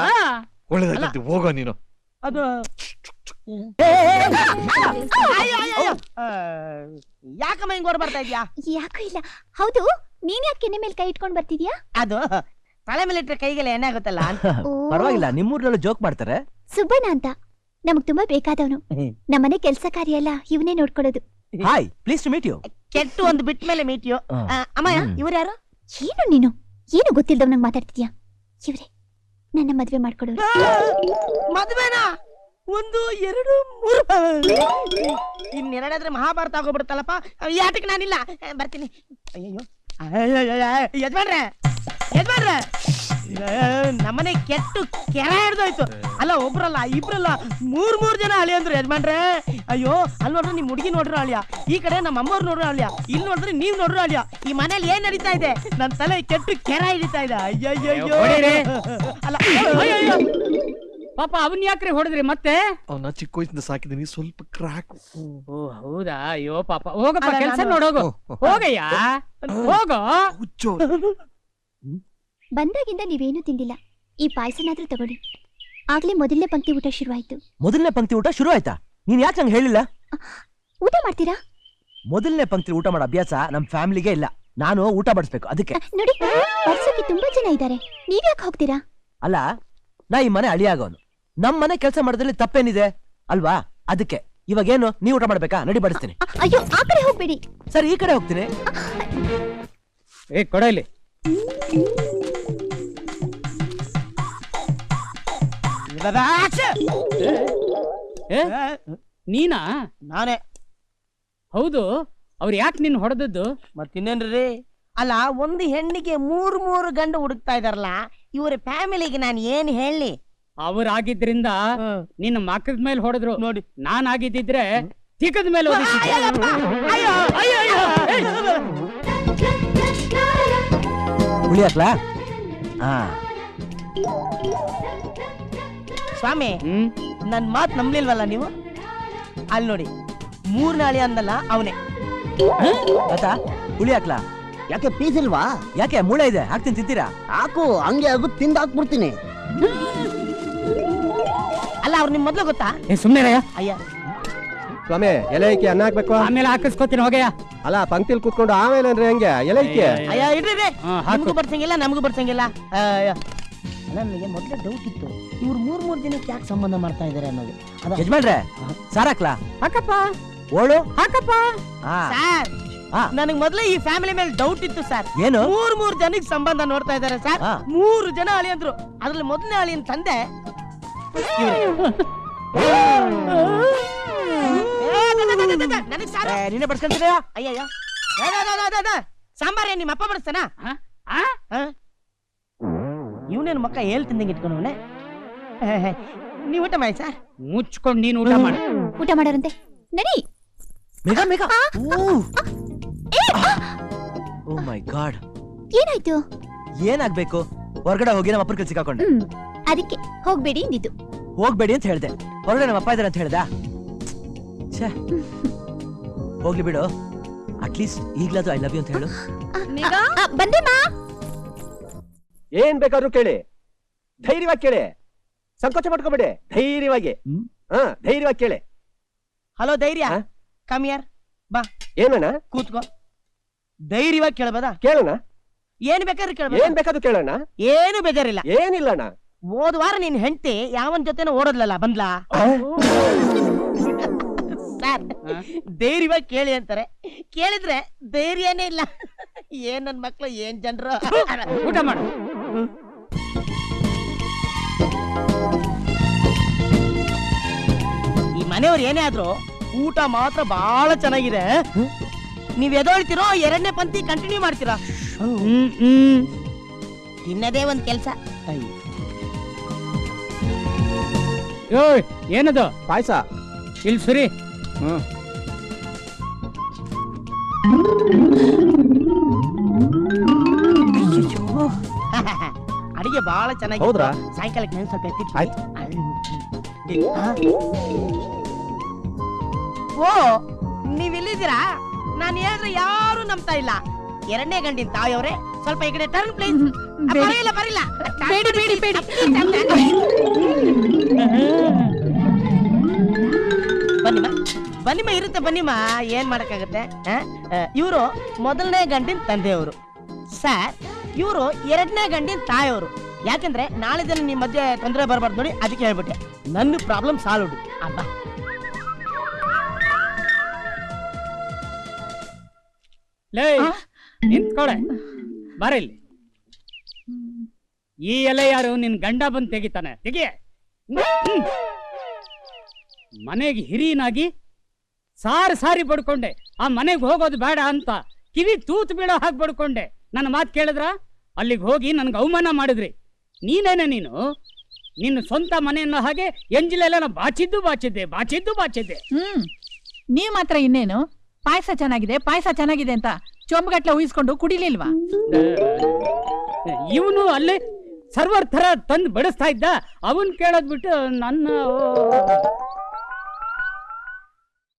ಒಳ್ಳೇದಾಯ್ತು, ಹೋಗೋ ನೀನು. ಅದು ಯಾಕಮ್ಮ ಹಿಂಗ್ ಓಡ್ ಬರ್ತಾ ಇದ್ಯಾ? ಯಾಕೂ ಇಲ್ಲ. ಹೌದು, ನೀನ್ ಯಾಕೆ ಕೆನ್ನೆ ಮೇಲೆ ಕೈ ಇಟ್ಕೊಂಡ್ ಬರ್ತಿದ್ಯಾ? ಅದು ತಲೆ ಮೇಲೆ ಇಟ್ಟರೆ ಕೈಗೆಲ್ಲ ಎಣ್ಣೆ ಆಗುತ್ತಲ್ಲ ಅಂತ. ಪರವಾಗಿಲ್ಲ, ನಿಮ್ಮೂರ್ನಲ್ಲೂ ಜೋಕ್ ಮಾಡ್ತಾರೆ. ಸುಬ್ಬಣ್ಣ ಅಂತ ನಮಗ್ ತುಂಬಾ ಬೇಕಾದವನು. ನಮ್ಮನೆ ಕೆಲ್ಸ ಕಾರ್ಯ ಎಲ್ಲ ಇವನೇ ನೋಡ್ಕೊಳ್ಳೋದು. Hi, please to meet you. ಕೆಟ್ಟು ಒಂದು ಬಿಟ್ ಮೇಲೆ ಮೀಟ್ ಯು. ಅಮ್ಮಯ್ಯ, ಇವ್ರು ಯಾರು? ಏನು ನೀನು ಏನು ಗೊತ್ತಿಲ್ದವ್ ಮಾತಾಡ್ತಿದ್ಯಾ? ಇವ್ರೆ ನನ್ನ ಮದ್ವೆ ಮಾಡ್ಕೊಡೋರು. ಮದ್ವೆನಾ? ಒಂದು ಎರಡು ಮೂರು, ಇನ್ನೆರಡಾದ್ರೆ ಮಹಾಭಾರತ ಆಗೋಗ್ಬಿಡುತ್ತಲ್ಲಪ್ಪ. ಈ ಆಟಕ್ಕೆ ನಾನಿಲ್ಲ, ಬರ್ತೀನಿ. ಅಯ್ಯಯ್ಯೋ, ಯಜಮಾನ್ರೆ, ಯಜಮಾನ್ರೆ, ನಮ್ಮನೆ ಕೆಟ್ಟು ಕೆರೆ ಹಿಡ್ದೋಯ್ತು. ಅಲ್ಲ, ಒಬ್ರಲ್ಲ, ಇಬ್ರಲ್ಲ, ಮೂರ್ ಜನ ಅಳಿ ಅಂದ್ರು ಯಜಮಾನ್ರೆ. ಅಯ್ಯೋ, ಅಲ್ಲಿ ನೋಡ್ರೆ ನಿಮ್ ಹುಡುಗಿ ನೋಡ್ರು ಅಳಿಯ, ಈ ಕಡೆ ನಮ್ಮ ಅಮ್ಮವ್ರು ನೋಡ್ರು ಅಳಿಯ, ಇಲ್ಲಿ ನೋಡಿದ್ರೆ ನೀವ್ ನೋಡ್ರು ಅಳಿಯ. ಈ ಮನೇಲಿ ಏನ್ ನಡೀತಾ ಇದೆ? ನನ್ ತಲೆ ಕೆಟ್ಟು ಕೆರೆ ಹಿಡಿತಾ ಇದೆ. ಅಯ್ಯಯ್ಯೋ, ಅಲ್ಲ, ಅಯ್ಯಯ್ಯೋ, ಪಾಪ ಅವನ್ ಯಾಕ್ರಿ ಹೊಡೆದ್ರಿ ಮತ್ತೆ? ಅವನ ಚಿಕ್ಕ ವಯಸ್ಸಿಂದ ಸಾಕಿದೀನಿ, ಸ್ವಲ್ಪ ಕ್ರಾಕ್. ಓ ಹೌದಾ? ಅಯ್ಯೋ ಪಾಪ, ಹೋಗಪ್ಪ, ಕೆಲ್ಸ ನೋಡೋಗು. ಹೋಗಯ್ಯ, ಹೋಗೋ. ಬಂದಾಗಿಂದ ನೀವೇನು ತಿಂದಿಲ್ಲ. ಈ ಪಾಯಸನಾದ್ರೂ ತಗೊಳ್ಳಿ. ಆಗ್ಲೇ ಮೊದಲನೇ ಪಂಕ್ತಿ ಊಟ ಶುರುವಾಯ್ತು. ಮೊದಲನೇ ಪಂಕ್ತಿ ಊಟ ಶುರು ಆಯ್ತಾ? ನೀನ್ ಯಾಕೆ ಹಂಗ ಹೇಳಿಲ್ಲ? ಊಟ ಮಾಡ್ತೀರಾ? ಮೊದಲನೇ ಪಂಕ್ತಿ ಊಟ ಮಾಡೋ ಅಭ್ಯಾಸ ನಮ್ ಫ್ಯಾಮಿಲಿಗೆ ಇಲ್ಲ. ನಾನು ಊಟ ಬಡಿಸ್ಬೇಕು, ಅದಕ್ಕೆ. ನೋಡಿ, ವರ್ಷಕ್ಕೆ ತುಂಬಾ ಜನ ಇದ್ದಾರೆ, ನೀವ್ಯಾಕೆ ಹೋಗ್ತೀರಾ? ಅಲ್ಲ, ನಾ ಈ ಮನೆ ಅಳಿಯಾಗೋನು, ನಮ್ ಮನೆ ಕೆಲಸ ಮಾಡೋದ್ರಲ್ಲಿ ತಪ್ಪೇನಿದೆ ಅಲ್ವಾ? ಅದಕ್ಕೆ ಇವಾಗೇನು, ನೀವ್ ಊಟ ಮಾಡ್ಬೇಕಾ? ನಡಿ, ಬಡಿಸ್ತೀನಿ. ಅಯ್ಯೋ, ಆ ಕಡೆ ಹೋಗ್ಬೇಡಿ. ಸರಿ, ಈ ಕಡೆ ಹೋಗ್ತೀನಿ. ಕೊಡ ಇಲ್ಲಿ. ನೀನಾ? ನಾನೇ. ಹೌದು, ಅವ್ರು ಯಾಕೆ ನಿನ್ ಹೊಡೆದದ್ದು? ಮತ್ತಿನ್ನೇನ್ರಿ? ಅಲ್ಲ, ಒಂದು ಹೆಣ್ಣಿಗೆ ಮೂರು ಗಂಡು ಹುಡುಕ್ತಾ ಇದಾರಲ್ಲ, ಇವರ ಫ್ಯಾಮಿಲಿಗೆ ನಾನು ಏನ್ ಹೇಳಿ? ಅವ್ರಾಗಿದ್ರಿಂದ ನಿನ್ನ ಮಕ್ಕದ ಮೇಲೆ ಹೊಡೆದ್ರು ನೋಡಿ. ನಾನ್ ಆಗಿದ್ದಿದ್ರೆ ತಿಕ್ಕದ ಮೇಲೆ ಉಳಿಯಾಕ್ಲಾ? ಸ್ವಾಮಿ, ನನ್ ಮಾತ್ ನಂಬ್ಲಿಲ್ವಲ್ಲ ನೀವು? ಅಲ್ಲಿ ನೋಡಿ, ಮೂರ್ನಾಳಿ ಅಂದಲ್ಲ ಅವನೇ. ಉಳಿಯಾಕ್ಲಾ? ಯಾಕೆ ಪೀಸ್ ಇಲ್ವಾ? ಯಾಕೆ ಮೂಳೆ ಇದೆ, ಹಾಕ್ತೀನಿ, ತಿಂತೀರಾ? ಹಾಕು, ಹಂಗೆ ಆಗು, ತಿಂದು ಹಾಕ್ಬಿಡ್ತೀನಿ. ಅಲ್ಲ, ಅವ್ರು ನಿಮ್ ಮೊದ್ಲು ಗೊತ್ತಾ? ಸುಮ್ನೆ ಅಯ್ಯ ಸ್ವಾಮಿ, ಎಲೆ ಇಕ್ಕಿ ಅನ್ನ ಹಾಕ್ಬೇಕು. ಆಮೇಲೆ ಹಾಕಿಸ್ಕೋತೀನಿ, ಹೋಗಯ್ಯ. ಅಲ್ಲ, ಪಂಕ್ತಿಲ್ ಕೂತ್ಕೊಂಡು ಆಮೇಲೆ ಅಂದ್ರೆ ಹೆಂಗೆ? ಎಲೆ ಇಕ್ಕಿ. ಅಯ್ಯ, ಇಡ್ರಿ, ನಿಮ್ಗೂ ಬರ್ಸಂಗಿಲ್ಲ, ನಮಗೂ ಬರ್ಸಂಗಿಲ್ಲ. ಅಲ್ಲ, ನನಗೆ ಮೊದ್ಲೇ ಡೌಟ್ ಇತ್ತು, ಇವ್ರು ಮೂರ್ ಜನಕ್ಕೆ ಯಾಕೆ ಸಂಬಂಧ ಮಾಡ್ತಾ ಇದಾರೆ ಅನ್ನೋದು. ಯಜಮಾನ್ರೆ, ಸಾರಾಕ್ಲಾ? ಹಾಕಪ್ಪ. ಓಳು ಹಾಕಪ್ಪ. ಸರ್, ನನಗ್ ಮೊದ್ಲೇ ಈ ಫ್ಯಾಮಿಲಿ ಮೇಲೆ ಡೌಟ್ ಇತ್ತು ಸರ್. ಏನು? ಮೂರ್ ಜನಕ್ಕೆ ಸಂಬಂಧ ನೋಡ್ತಾ ಇದಾರೆ ಸರ್. 3 ಜನ ಅಳಿಯಂದ್ರು, ಅದ್ರಲ್ಲಿ ಮೊದಲನೇ ಅಳಿಯನ್ ತಂದೆ. ನೀನೇ ಬಡ್ಸ್ಕೊಂತೀರ? ಅಯ್ಯಯ್ಯ, ಸಾಂಬಾರೇ ನಿಮ್ಮ ಅಪ್ಪ ಬಡಿಸ್ತಾನ? ಇವನೇನು ಮಕ್ಕ ಹೇಳ್ತಿಂದಂಗೆ ಇಟ್ಕೊಂಡವನೆ. ನೀವು ಊಟ ಮಾಡಿ ಸರ್. ಮುಚ್ಕೊಂಡು ನೀನು ಊಟ ಮಾಡಿ. ಊಟ ಮಾಡೋರಂತೆ, ನಡಿ. ಓ ಮೈ ಗಾಡ್, ಏನಾಯ್ತು? ಏನಾಗ್ಬೇಕು? ಹೊರಗಡೆ ಹೋಗಿ ನಮ್ಮ ಅಪ್ಪನ ಸಿಕ್ಕಾಕೊಂಡೆ. ಅದಕ್ಕೆ ಹೋಗ್ಬೇಡಿ ಅಂದಿದ್ದು. ಹೋಗ್ಬೇಡಿ ಅಂತ ಹೇಳ್ದೆ, ಹೊರಗಡೆ ನಮ್ಮ ಅಪ್ಪ ಇದಾರೆ ಅಂತ ಹೇಳ್ದ. ಹೋಗ್ಲಿ ಬಿಡು, ಅಟ್ಲೀಸ್ಟ್ ಈಗ್ಲಾದ್ರು ಐ ಲವ್ ಯು ಅಂತ ಹೇಳು. ಬಂದೆಮ್ಮ. ಏನ್ ಬೇಕಾದ್ರೂ ಕೇಳಿ, ಧೈರ್ಯವಾಗಿ ಕೇಳಿ, ಸಂಕೋಚ ಮಾಡ್ಕೋಬೇಡಿ, ಧೈರ್ಯವಾಗಿ. ಧೈರ್ಯವಾಗಿ ಕೇಳಿ. ಹಲೋ ಧೈರ್ಯ, ಕಮ್ ಹಿಯರ್. ಬಾ ಏನಣ್ಣ? ಕೂತ್ಕೋ. ಧೈರ್ಯವಾಗಿ ಕೇಳಬಹುದಾ? ಕೇಳೋಣ. ಏನ್ ಬೇಕಾದ್ರೂ ಕೇಳಬಹುದು. ಏನ್ ಬೇಕಾದ್ರೂ ಕೇಳೋಣ. ಏನು ಬೇಜಾರಿಲ್ಲ. ಏನಿಲ್ಲಣ್ಣ. ಹೋದ ವಾರ ನಿನ್ ಹೆಂಡತಿ ಯಾವನ್ ಜೊತೆನೋ ಓಡೋದ್ಲಲ್ಲ, ಬಂದ್ಲಾ? ಸರ್, ಧೈರ್ಯವಾಗಿ ಕೇಳಿ ಅಂತಾರೆ, ಕೇಳಿದ್ರೆ ಧೈರ್ಯನೇ ಇಲ್ಲ. ಏನ್ ನನ್ ಮಕ್ಳು, ಏನ್ ಜನರು. ಊಟ ಮಾಡು. ಈ ಮನೆಯವ್ರು ಏನೇ ಆದ್ರೂ ಊಟ ಮಾತ್ರ ಬಹಳ ಚೆನ್ನಾಗಿದೆ. ನೀವ್ ಎದೊಳ್ತೀರೋ ಎರಡನೇ ಪಂಕ್ತಿ ಕಂಟಿನ್ಯೂ ಮಾಡ್ತೀರಾ? ತಿನ್ನದೇ ಒಂದ್ ಕೆಲ್ಸ. ಏನದು? ಪಾಯಸ. ಇಲ್ಲಿ ಸುರಿ. ಅಡಿಗೆ ಬಹಳ ಚೆನ್ನಾಗಿ. ಹೌದ್ರಾ? ಸಾಯಂಕಾಲಕ್ಕೆ ನಾನು ಸ್ವಲ್ಪ ಎತ್ತಿಟ್ಟು. ಆಯ್ತು. ಓ, ನೀವಿಲ್ಲಿದ್ದೀರಾ? ನಾನು ಹೇಳಿದ್ರೆ ಯಾರು ನಂಬ್ತಾ ಇಲ್ಲ. ಎರಡನೇ ಗಂಡಿನ ತಾಯಿಯವ್ರೆ, ಸ್ವಲ್ಪ ಈ ಕಡೆ ಟರ್ನ್ ಪ್ಲೀಸ್. ಬರಿಲ್ಲ ಬರಿಲ್ಲ. ಬೇಡಿ ಬೇಡಿ ಬೇಡಿ. ಬನ್ನಿಮ್ಮ ಬನ್ನಿಮ್ಮ, ಇರುತ್ತೆ ಬನ್ನಿಮ್ಮ, ಏನ್ ಮಾಡಕ್ಕಾಗತ್ತೆ. ಇವರು ಮೊದಲನೇ ಗಂಡಿನ ತಂದೆಯವರು ಸರ್, ಇವರು ಎರಡನೇ ಗಂಡಿನ ತಾಯಿಯವರು. ಯಾಕಂದ್ರೆ ನಾಳೆ ದಿನ ನಿಮ್ ಮಧ್ಯೆ ತೊಂದರೆ ಬರಬಾರ್ದು ನೋಡಿ, ಅದಕ್ಕೆ ಹೇಳ್ಬಿಟ್ಟೆ. ನನ್ನ ಪ್ರಾಬ್ಲಮ್ ಸಾಲ್ವ್. ಅಬ್ಬ ಲೇ, ನಿಂತ್ಕೊಳೆ, ಬರಲಿ. ಈ ಎಲೆ ಯಾರು? ನಿನ್ ಗಂಡ ಬಂದು ತೆಗಿತಾನೆ, ತೆಗಿಯೇ. ಮನೆಗೆ ಹಿರಿಯನಾಗಿ ಸಾರಿ ಬಡ್ಕೊಂಡೆ. ಆ ಮನೆಗೆ ಹೋಗೋದು ಬೇಡ ಅಂತ ಕಿವಿ ತೂತು ಬೀಳೋ ಹಾಗೆ ಬಡ್ಕೊಂಡೆ. ನನ್ನ ಮಾತು ಕೇಳಿದ್ರ? ಅಲ್ಲಿಗೆ ಹೋಗಿ ನನ್ಗೆ ಅವಮಾನ ಮಾಡಿದ್ರಿ. ನೀನೇನೆ ನೀನು? ನಿನ್ನ ಸ್ವಂತ ಮನೆಯನ್ನ ಹಾಗೆ ಎಂಜಿಲೆಲ್ಲ ಬಾಚಿದ್ದೆ. ನೀವ್ ಮಾತ್ರ ಇನ್ನೇನು ಪಾಯಸ ಚೆನ್ನಾಗಿದೆ ಅಂತ ಚೊಂಬಗಟ್ಲೆ ಊಹಿಸ್ಕೊಂಡು ಕುಡಿಲಿಲ್ವಾ? ಇವನು ಅಲ್ಲೇ ಸರ್ವರ್ ತರ ತಂದು ಬಡಿಸ್ತಾ ಇದ್ದ. ಅವನ್ ಕೇಳೋದ್ ಬಿಟ್ಟು ನನ್ನ